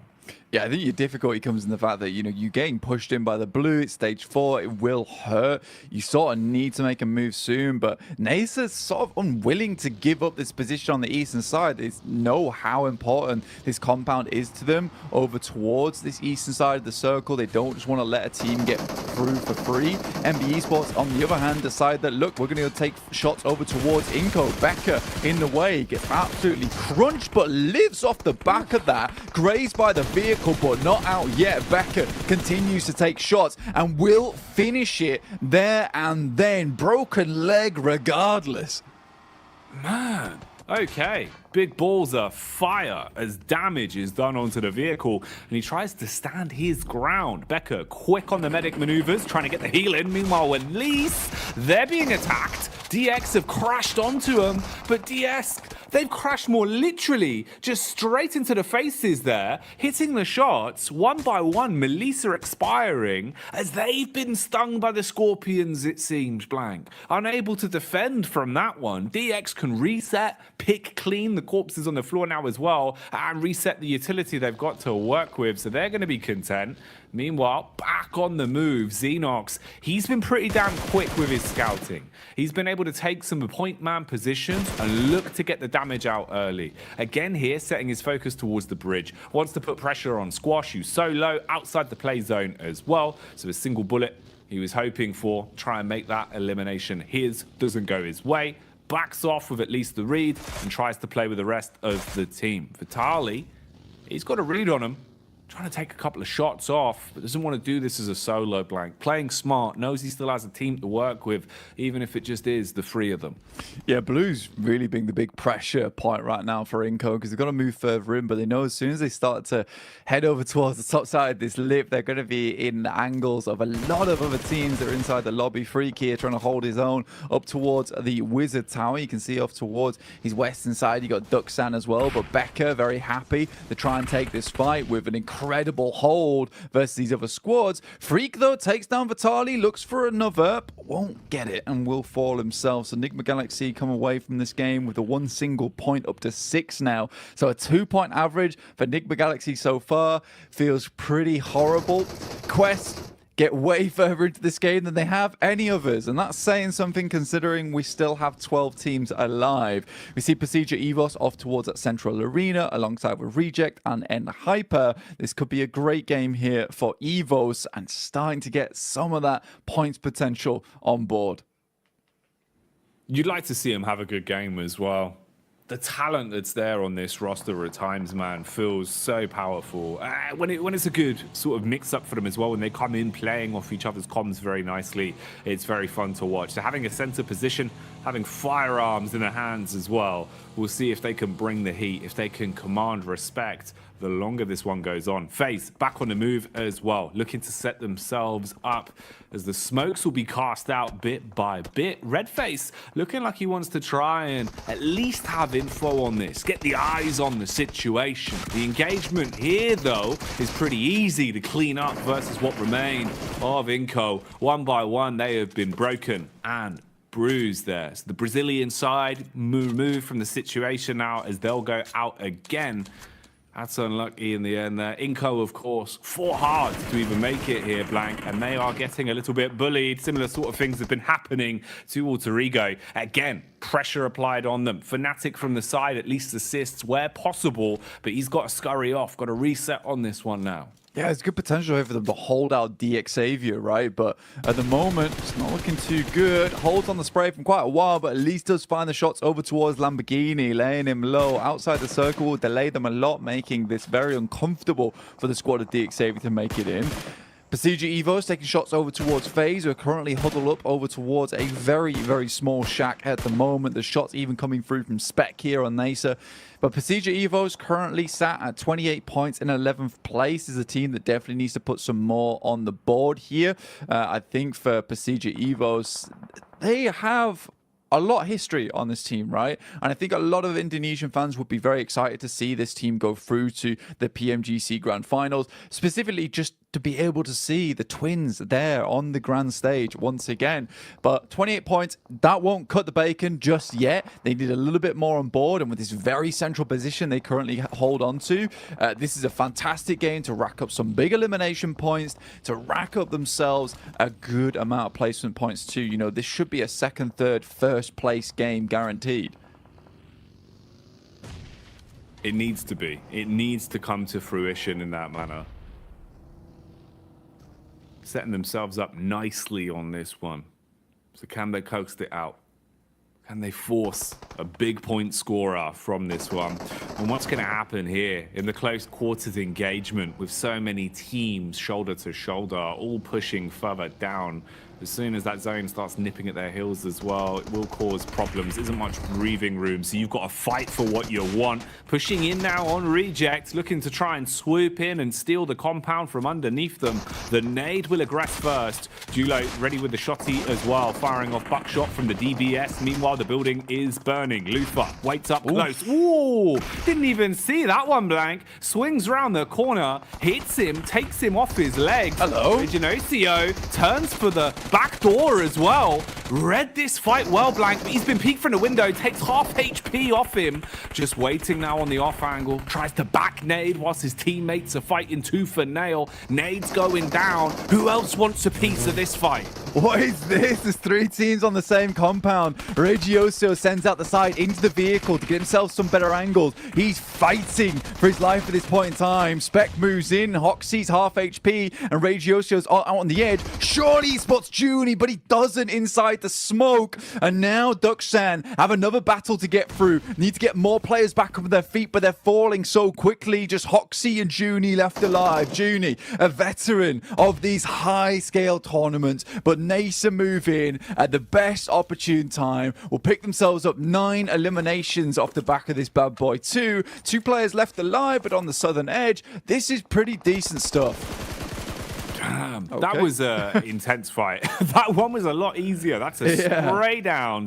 Yeah, I think your difficulty comes in the fact that, you know, you're getting pushed in by the blue. It's stage 4. It will hurt. You sort of need to make a move soon, but Nasa's sort of unwilling to give up this position on the eastern side. They know how important this compound is to them over towards this eastern side of the circle. They don't just want to let a team get through for free. MBE Sports, on the other hand, decide that, look, we're going to take shots over towards Inko. Becker in the way, gets absolutely crunched, but lives off the back of that. Grazed by the vehicle, but not out yet. Becker continues to take shots and will finish it there and then. Broken leg regardless. Man, okay. Big balls are fire as damage is done onto the vehicle, and he tries to stand his ground. Becker quick on the medic maneuvers, trying to get the heal in. Meanwhile, when Lease, they're being attacked. DX have crashed onto them, but DS, they've crashed more literally just straight into the faces there, hitting the shots one by one. Melissa expiring as they've been stung by the Scorpions, it seems, blank. Unable to defend from that one. DX can reset, pick clean the corpses on the floor now as well, and reset the utility they've got to work with, so they're going to be content. Meanwhile, back on the move, Xenox, he's been pretty damn quick with his scouting. He's been able to take some point man positions and look to get the damage out early. Again here, setting his focus towards the bridge. Wants to put pressure on Squash, who's solo, outside the play zone as well. So a single bullet he was hoping for, try and make that elimination his, doesn't go his way. Backs off with at least the read and tries to play with the rest of the team. Vitali, he's got a read on him. Trying to take a couple of shots off, but doesn't want to do this as a solo blank. Playing smart, knows he still has a team to work with, even if it just is the 3 of them. Yeah, Blue's really being the big pressure point right now for Inko, because they've got to move further in, but they know as soon as they start to head over towards the top side of this lip, they're going to be in the angles of a lot of other teams that are inside the lobby. Freak here trying to hold his own up towards the Wizard Tower. You can see off towards his western side, you got Duxan as well, but Becker very happy to try and take this fight with an incredible incredible hold versus these other squads. Freak, though, takes down Vitali, looks for another, but won't get it and will fall himself. So Enigma Galaxy come away from this game with a 1 single point up to 6 now. So a 2-point average for Enigma Galaxy so far feels pretty horrible. Quest get way further into this game than they have any others, and that's saying something considering we still have 12 teams alive. We see Procedure Evos off towards that central arena alongside with Reject and N Hyper. This could be a great game here for Evos and starting to get some of that points potential on board. You'd like to see him have a good game as well. The talent that's there on this roster at times, man, feels so powerful. When it's a good sort of mix-up for them as well, when they come in playing off each other's comms very nicely, it's very fun to watch. So having a center position, having firearms in their hands as well, we'll see if they can bring the heat, if they can command respect the longer this one goes on. FaZe back on the move as well, looking to set themselves up as the smokes will be cast out bit by bit. Redface looking like he wants to try and at least have info on this, get the eyes on the situation. The engagement here, though, is pretty easy to clean up versus what remained of Inco. One by one, they have been broken and bruised there. So the Brazilian side removed from the situation now as they'll go out again. That's unlucky in the end there. Inco, of course, fought hard to even make it here, Blank, and they are getting a little bit bullied. Similar sort of things have been happening to Alter Ego. Again, pressure applied on them. Fnatic from the side at least assists where possible, but he's got to scurry off, got to reset on this one now. Yeah, it's good potential here for them to hold out DX Xavier, right? But at the moment, it's not looking too good. Holds on the spray from quite a while, but at least does find the shots over towards Lamborghini, laying him low. Outside the circle will delay them a lot, making this very uncomfortable for the squad of DX Xavier to make it in. Procedure Evos taking shots over towards FaZe, who are currently huddled up over towards a very, very small shack at the moment. The shots even coming through from Spec here on Nasa. But Procedure Evos currently sat at 28 points in 11th place. Is a team that definitely needs to put some more on the board here. I think for Procedure Evos, they have a lot of history on this team, right? And I think a lot of Indonesian fans would be very excited to see this team go through to the PMGC Grand Finals, specifically just to be able to see the twins there on the grand stage once again. But 28 points, that won't cut the bacon just yet. They need a little bit more on board, and with this very central position they currently hold on to, this is a fantastic game to rack up some big elimination points, to rack up themselves a good amount of placement points too. You know, this should be a second, third, first place game guaranteed. It needs to be. It needs to come to fruition in that manner. Setting themselves up nicely on this one. So can they coax it out? Can they force a big point scorer from this one? And what's going to happen here in the close quarters engagement with so many teams shoulder to shoulder, all pushing further down? As soon as that zone starts nipping at their heels as well, it will cause problems. Isn't much breathing room, so you've got to fight for what you want. Pushing in now on Reject, looking to try and swoop in and steal the compound from underneath them. The nade will aggress first. Julo ready with the shotty as well, firing off buckshot from the DBS. Meanwhile, the building is burning. Lufa waits up close. Ooh, didn't even see that one, Blank. Swings round the corner, hits him, takes him off his legs. Hello. Reginocio turns for the back door as well. Read this fight well, Blank, but he's been peeked from the window, takes half HP off him. Just waiting now on the off angle, tries to back nade whilst his teammates are fighting tooth for nail. Nade's going down. Who else wants a piece of this fight? What is this? There's 3 teams on the same compound. Regioso sends out the side into the vehicle to get himself some better angles. He's fighting for his life at this point in time. Spec moves in, Hoxie's half HP, and Regioso's out on the edge. Surely he spots Junie, but he doesn't inside the smoke. And now Duxan have another battle to get through. Need to get more players back up on their feet, but they're falling so quickly. Just Hoxie and Junie left alive. Junie, a veteran of these high-scale tournaments, but Nasa move in at the best opportune time. Will pick themselves up 9 eliminations off the back of this bad boy too. 2 players left alive, but on the southern edge, this is pretty decent stuff. That was an intense fight. That one was a lot easier. That's a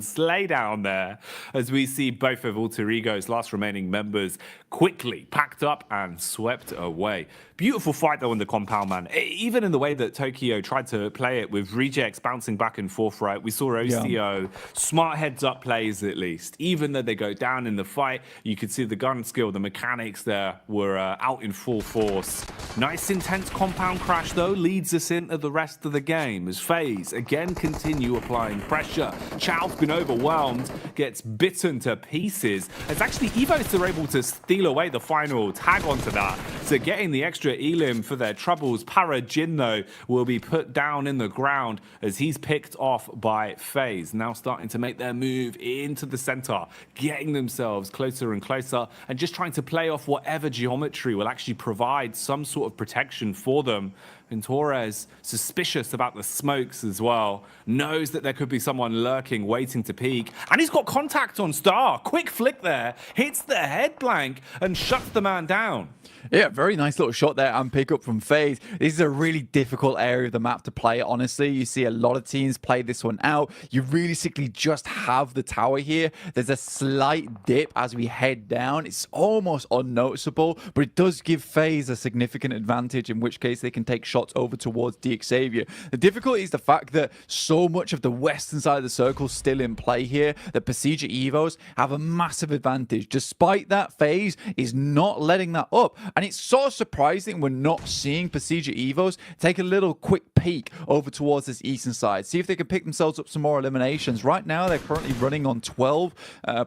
slay down there, as we see both of Alter Ego's last remaining members quickly packed up and swept away. Beautiful fight though on the compound, man. Even in the way that Tokyo tried to play it with rejects bouncing back and forth, right? We saw OCO, smart heads up plays at least. Even though they go down in the fight, you could see the gun skill, the mechanics there were out in full force. Nice intense compound crash though leads us into the rest of the game as FaZe again continue applying pressure. Chow's been overwhelmed, gets bitten to pieces. It's actually Evos are able to steal away the final tag onto that. So getting the extra elim for their troubles. Para Jin though will be put down in the ground as he's picked off by FaZe. Now starting to make their move into the center, getting themselves closer and closer and just trying to play off whatever geometry will actually provide some sort of protection for them. And Torres, suspicious about the smokes as well, knows that there could be someone lurking, waiting to peek. And he's got contact on Star. Quick flick there, hits the head blank and shuts the man down. Yeah, very nice little shot there and pick up from FaZe. This is a really difficult area of the map to play, honestly. You see a lot of teams play this one out. You realistically just have the tower here. There's a slight dip as we head down. It's almost unnoticeable, but it does give FaZe a significant advantage, in which case they can take shots over towards Xavier. The difficulty is the fact that so much of the western side of the circle is still in play here, that Procedure Evos have a massive advantage. Despite that, FaZe is not letting that up. And it's so surprising we're not seeing Procedure Evos take a little quick peek over towards this eastern side. See if they can pick themselves up some more eliminations. Right now, they're currently running on 12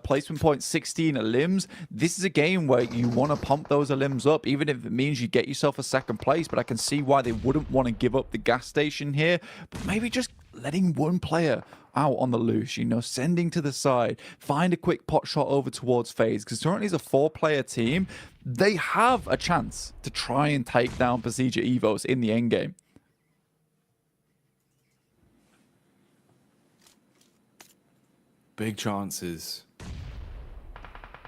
placement points, 16 elims. This is a game where you want to pump those elims up, even if it means you get yourself a second place. But I can see why they wouldn't want to give up the gas station here. But maybe just letting one player out on the loose, you know, sending to the side, find a quick pot shot over towards FaZe, because currently it's a 4-player team. They have a chance to try and take down Procedure Evos in the endgame. Big chances.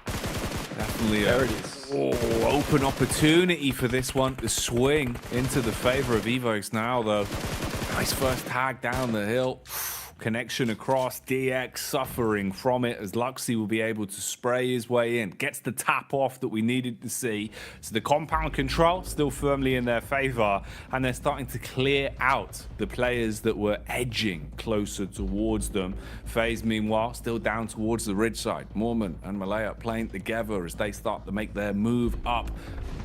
Definitely There it is. Open opportunity for this one to swing into the favor of Evos now, though. Nice first tag down the hill. Connection across, DX suffering from it as Luxy will be able to spray his way in. Gets the tap off that we needed to see. So the compound control still firmly in their favor, and they're starting to clear out the players that were edging closer towards them. FaZe, meanwhile, still down towards the ridge side. Mormon and Malaya playing together as they start to make their move up.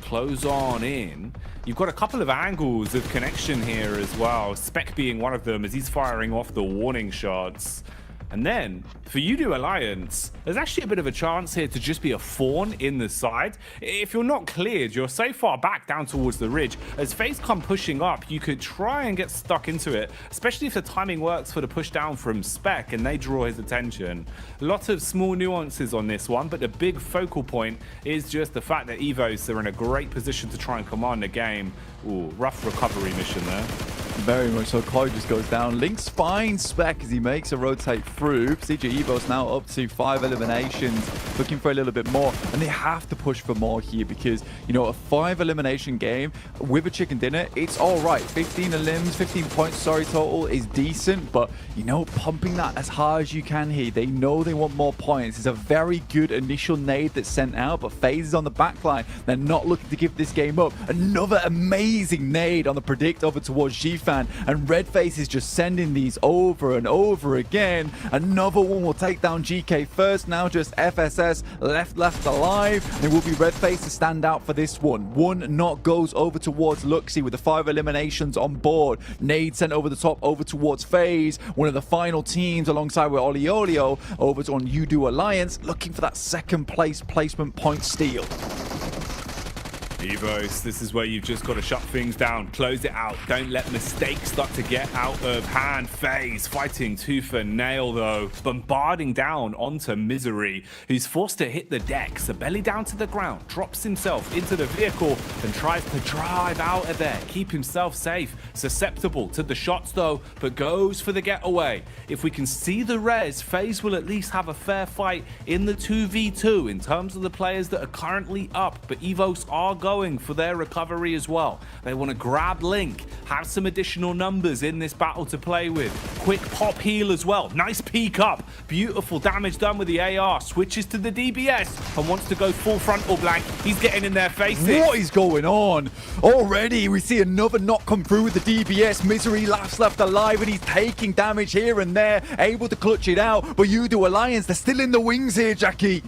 Close on in. You've got a couple of angles of connection here as well. Spec being one of them as he's firing off the warning shots. And then, for Udo Alliance, there's actually a bit of a chance here to just be a fawn in the side. If you're not cleared, you're so far back down towards the ridge. As FaZe come pushing up, you could try and get stuck into it, especially if the timing works for the push down from Spec and they draw his attention. A lot of small nuances on this one, but the big focal point is just the fact that Evos are in a great position to try and command the game. Ooh, rough recovery mission there. Very much so. Chloe just goes down. Lynx finds Spec as he makes a rotate through. Procedure Evos now up to 5 eliminations, looking for a little bit more. And they have to push for more here because, you know, a 5 elimination game with a chicken dinner, it's all right. 15 elims, 15 points, sorry, total is decent. But, you know, pumping that as hard as you can here. They know they want more points. It's a very good initial nade that's sent out, but FaZe is on the back line. They're not looking to give this game up. Another amazing nade on the predict over towards G-Fan. And Redface is just sending these over and over again. Another one will take down GK first. Now just FSS left alive. And it will be Redface to stand out for this one. One knock goes over towards Luxy with the 5 eliminations on board. Nade sent over the top over towards FaZe. One of the final teams alongside with Oliolio over on Udo Alliance, looking for that second place placement point steal. Evos, this is where you've just got to shut things down, close it out, don't let mistakes start to get out of hand. FaZe fighting tooth and nail though, bombarding down onto Misery, who's forced to hit the deck, so belly down to the ground, drops himself into the vehicle and tries to drive out of there, keep himself safe, susceptible to the shots though, but goes for the getaway. If we can see the res, FaZe will at least have a fair fight in the 2v2 in terms of the players that are currently up, but Evos are going going for their recovery as well. They want to grab Link, have some additional numbers in this battle to play with. Quick pop heal as well. Nice peek up. Beautiful damage done with the AR. Switches to the DBS and wants to go full frontal blank. He's getting in their faces. What is going on? Already we see another knock come through with the DBS. Misery left alive, and he's taking damage here and there, able to clutch it out. But Udo Alliance, they're still in the wings here, Jackie.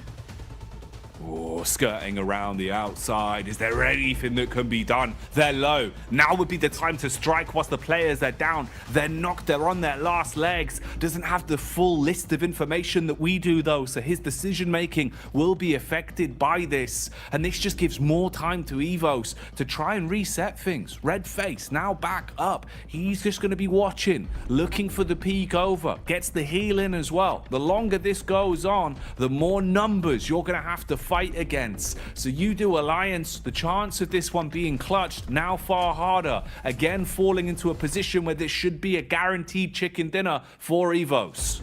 Oh, skirting around the outside. Is there anything that can be done? They're low. Now would be the time to strike whilst the players are down. They're knocked. They're on their last legs. Doesn't have the full list of information that we do, though, so his decision-making will be affected by this. And this just gives more time to Evos to try and reset things. Red face now back up. He's just going to be watching, looking for the peek over. Gets the heal in as well. The longer this goes on, the more numbers you're going to have to fight against. So you do Alliance, the chance of this one being clutched now far harder. Again, falling into a position where this should be a guaranteed chicken dinner for Evos.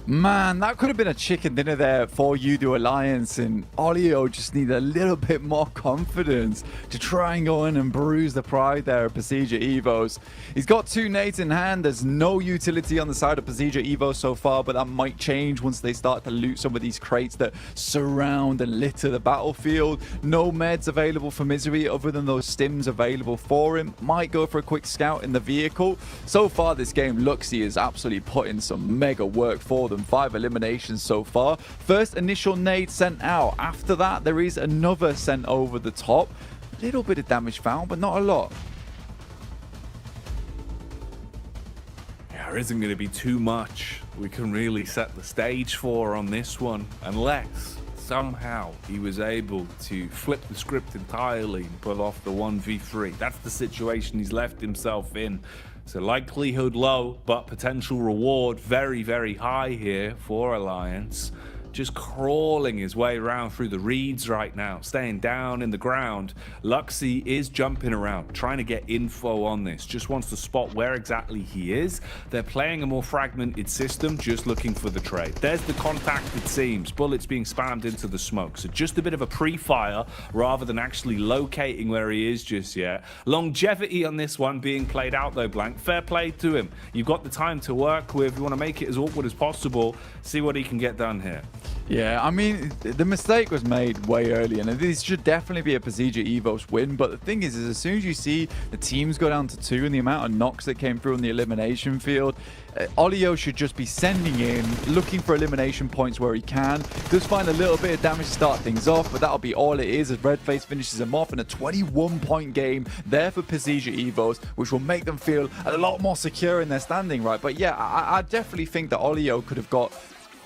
Man, that could have been a chicken dinner there for Udo Alliance, and Olio just need a little bit more confidence to try and go in and bruise the pride there of Procedure Evos. He's got 2 nades in hand. There's no utility on the side of Procedure Evos so far, but that might change once they start to loot some of these crates that surround and litter the battlefield. No meds available for Misery other than those stims available for him. Might go for a quick scout in the vehicle. So far this game, Luxy is absolutely putting some mega work for them. 5 eliminations so far. First initial nade sent out. After that, there is another sent over the top. A little bit of damage found, but not a lot. Yeah, there isn't going to be too much we can really set the stage for on this one, unless somehow he was able to flip the script entirely and pull off the 1v3. That's the situation he's left himself in. So likelihood low, but potential reward very, very high here for Alliance. Just crawling his way around through the reeds right now, staying down in the ground. Luxy is jumping around, trying to get info on this. Just wants to spot where exactly he is. They're playing a more fragmented system, just looking for the trade. There's the contact, it seems. Bullets being spammed into the smoke. So just a bit of a pre-fire rather than actually locating where he is just yet. Longevity on this one being played out though, Blank. Fair play to him. You've got the time to work with. You want to make it as awkward as possible. See what he can get done here. Yeah, I mean, the mistake was made way early, and this should definitely be a Procedure Evos win. But the thing is as soon as you see the teams go down to 2 and the amount of knocks that came through on the elimination field, Olio should just be sending in, looking for elimination points where he can. Does find a little bit of damage to start things off, but that'll be all it is as Redface finishes him off in a 21-point game there for Procedure Evos, which will make them feel a lot more secure in their standing, right? But yeah, I definitely think that Olio could have got,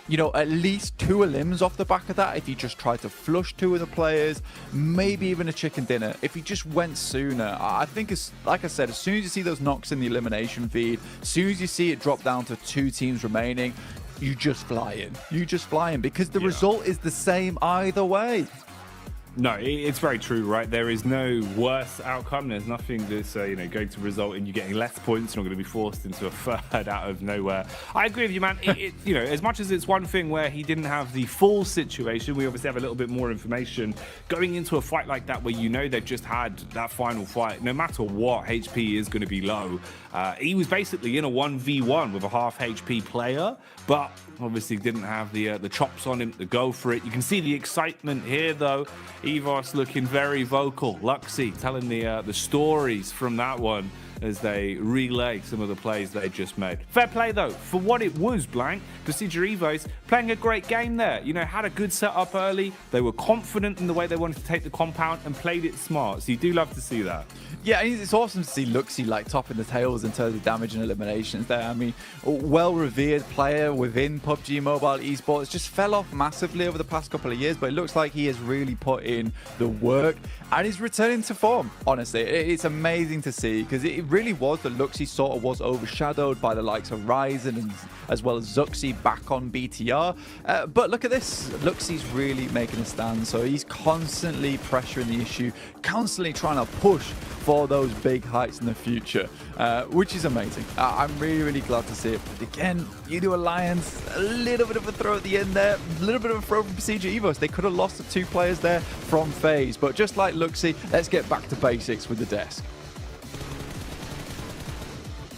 you know, at least 2 elims off the back of that if he just tried to flush 2 of the players, maybe even a chicken dinner if he just went sooner. I think it's like I said, as soon as you see those knocks in the elimination feed, as soon as you see it drop down to 2 teams remaining, you just fly in because the result is the same either way. No, it's very true, right? There is no worse outcome. There's nothing that's going to result in you getting less points. You're not going to be forced into a third out of nowhere. I agree with you, man. As much as it's one thing where he didn't have the full situation, we obviously have a little bit more information. Going into a fight like that where they've just had that final fight, no matter what, HP is going to be low. He was basically in a 1v1 with a half HP player, but obviously didn't have the chops on him to go for it. You can see the excitement here, though. Evos looking very vocal. Luxy telling the stories from that one as they relay some of the plays they just made. Fair play, though, for what it was, Blank. Procedure Evos playing a great game there. Had a good setup early. They were confident in the way they wanted to take the compound and played it smart. So you do love to see that. Yeah, it's awesome to see Luxy like topping the tails in terms of damage and eliminations there. I mean, a well-revered player within PUBG Mobile esports, just fell off massively over the past couple of years, but it looks like he has really put in the work and he's returning to form. Honestly, it's amazing to see because it really was that Luxy sort of was overshadowed by the likes of Ryzen and as well as Zuxi back on BTR. But look at this. Luxy's really making a stand. So he's constantly pressuring the issue, constantly trying to push for those big heights in the future, which is amazing. I'm really, really glad to see it. But again, UDO Alliance, a little bit of a throw at the end there, a little bit of a throw from Procedure Evos. They could have lost the 2 players there from FaZe, but just like Luxy, let's get back to basics with the desk.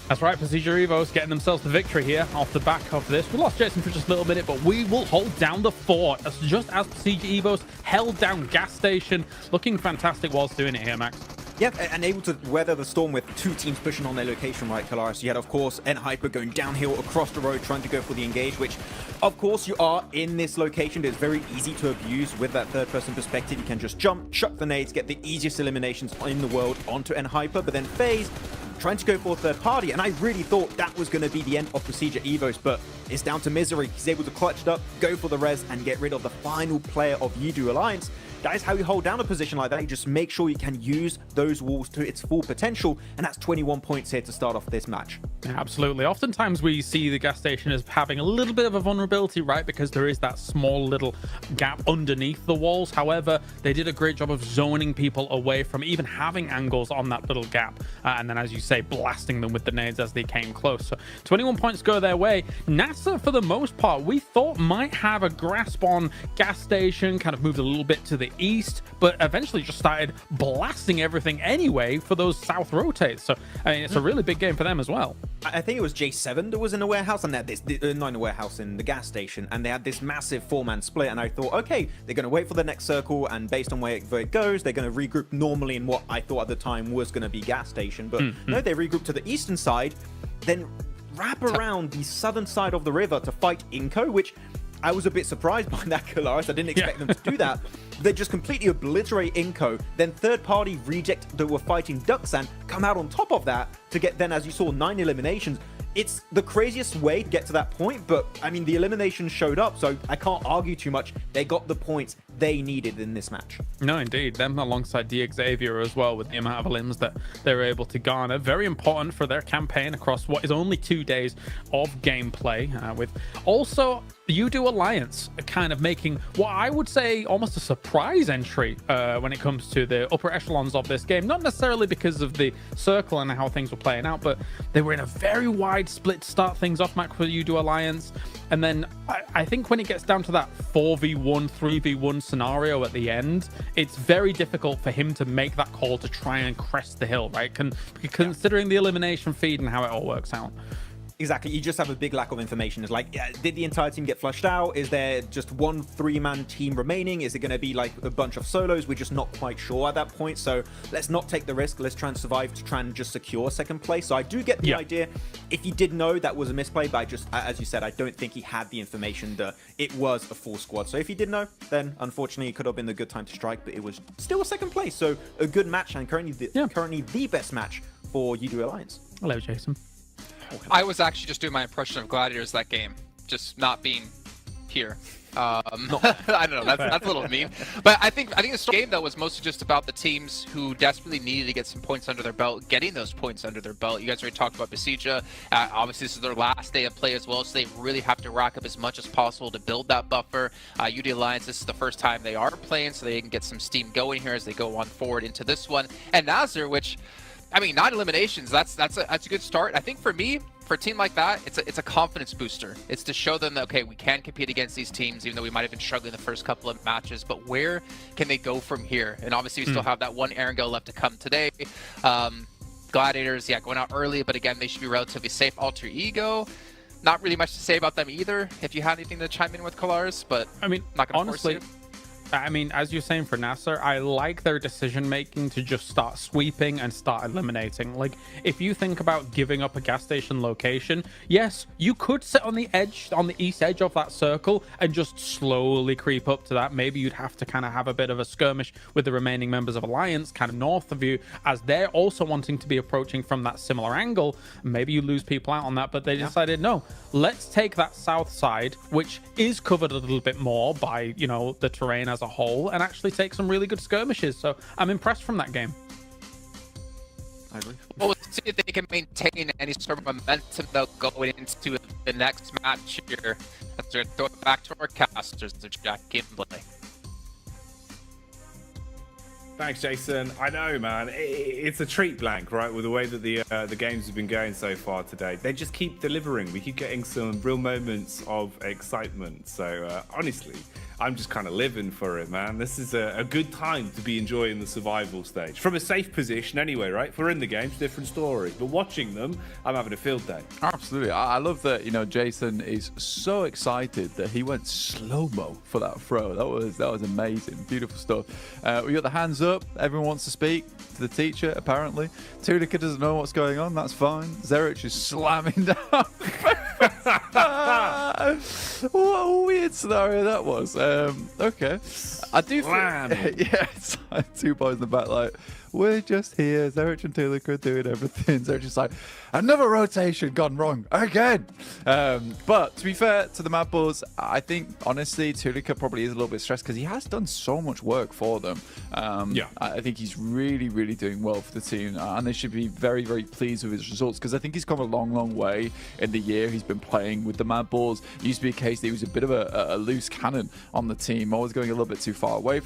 That's right, Procedure Evos getting themselves the victory here off the back of this. We lost Jason for just a little minute, but we will hold down the fort just as Procedure Evos held down Gas Station. Looking fantastic whilst doing it here, Max. Yep, and able to weather the storm with 2 teams pushing on their location, right, Kalaris? You had, of course, Hyper going downhill across the road, trying to go for the engage, which, of course, you are in this location. It's very easy to abuse with that third-person perspective. You can just jump, chuck the nades, get the easiest eliminations in the world onto Hyper, but then FaZe trying to go for a third party, and I really thought that was going to be the end of Procedure Evos, but it's down to Misery. He's able to clutch it up, go for the res, and get rid of the final player of UDO Alliance. That is how you hold down a position like that. You just make sure you can use those walls to its full potential, and that's 21 points here to start off this match. Absolutely. Oftentimes we see the gas station as having a little bit of a vulnerability, right? Because there is that small little gap underneath the walls. However, they did a great job of zoning people away from even having angles on that little gap. And then, as you say, blasting them with the nades as they came close. So 21 points go their way. NASA, for the most part, we thought might have a grasp on gas station, kind of moved a little bit to the east, but eventually just started blasting everything anyway for those south rotates. So, I mean, it's a really big game for them as well. I think it was J7 that was in the warehouse, and they had this, not in the warehouse, in the gas station, and they had this massive 4-man split, and I thought, okay, they're going to wait for the next circle, and based on where it goes, they're going to regroup normally in what I thought at the time was going to be gas station, but no, they regrouped to the eastern side, then wrap around the southern side of the river to fight Inco, which I was a bit surprised by that, Kalaris. I didn't expect them to do that. They just completely obliterate Inco. Then third-party reject that were fighting Duxan come out on top of that to get then, as you saw, 9 eliminations. It's the craziest way to get to that point, but I mean, the eliminations showed up, so I can't argue too much. They got the points they needed in this match. No, indeed. Them alongside Xavier as well, with the amount of elims that they were able to garner. Very important for their campaign across what is only 2 days of gameplay, with also UDO Alliance kind of making what I would say almost a surprise entry when it comes to the upper echelons of this game. Not necessarily because of the circle and how things were playing out, but they were in a very wide split to start things off, Mac, for UDO Alliance. And then I think when it gets down to that 4v1, 3v1 scenario at the end, it's very difficult for him to make that call to try and crest the hill, right? Considering the elimination feed and how it all works out. Exactly, you just have a big lack of information. It's like, did the entire team get flushed out? Is there just one 3-man team remaining? Is it going to be like a bunch of solos? We're just not quite sure at that point. So let's not take the risk. Let's try and survive to try and just secure second place. So I do get the idea. If he did know that was a misplay, but I just, as you said, I don't think he had the information that it was a full squad. So if he did know, then unfortunately it could have been the good time to strike, but it was still a second place. So a good match, and currently the best match for UDO Alliance. Hello, Jason. I was actually just doing my impression of Gladiators that game, just not being here. I don't know, that's a little mean. But I think this game, though, was mostly just about the teams who desperately needed to get some points under their belt, getting those points under their belt. You guys already talked about Besieja. Obviously, this is their last day of play as well, so they really have to rack up as much as possible to build that buffer. UDO Alliance, this is the first time they are playing, so they can get some steam going here as they go on forward into this one. And Nazar, which, I mean, 9 eliminations, that's a good start. I think for me, for a team like that, it's a confidence booster. It's to show them that, okay, we can compete against these teams, even though we might have been struggling the first couple of matches, but where can they go from here? And obviously, we still have that one Erangel left to come today. Gladiators, going out early, but again, they should be relatively safe. Alter Ego, not really much to say about them either, if you had anything to chime in with Kalaris, but I mean, not gonna honestly, force you. I mean, as you're saying for Nasser, I like their decision making to just start sweeping and start eliminating. Like, if you think about giving up a gas station location, yes, you could sit on the edge, on the east edge of that circle and just slowly creep up to that. Maybe you'd have to kind of have a bit of a skirmish with the remaining members of Alliance kind of north of you, as they're also wanting to be approaching from that similar angle. Maybe you lose people out on that, but they decided, no, let's take that south side, which is covered a little bit more by, you know, the terrain as a whole, and actually take some really good skirmishes. So I'm impressed from that game. I agree. What was see if they can maintain any sort of momentum though going into the next match here. Let's throw it back to our casters, to Jack Gimbley. Thanks, Jason. I know, man. It's a treat, Blank, right? With the way that the games have been going so far today, they just keep delivering. We keep getting some real moments of excitement. So honestly, I'm just kind of living for it, man. This is a good time to be enjoying the survival stage from a safe position, anyway, right? If we're in the games, different story. But watching them, I'm having a field day. Absolutely. I love that, you know, Jason is so excited that he went slow-mo for that throw. That was amazing. Beautiful stuff. We got the hands up. Everyone wants to speak to the teacher, apparently. Tunica doesn't know what's going on. That's fine. Zerich is slamming down. What a weird scenario that was. Okay. I do feel, yeah, it's like 2 boys in the back, like, we're just here. Zerich and Tulica doing everything. Zerich is like, another rotation gone wrong again. But to be fair to the Mad Bulls, I think honestly Tulica probably is a little bit stressed because he has done so much work for them. Yeah, I think he's really, really doing well for the team, and they should be very, very pleased with his results because I think he's come a long, long way in the year he's been playing with the Mad Bulls. It used to be a case that he was a bit of a loose cannon on the team, always going a little bit too far away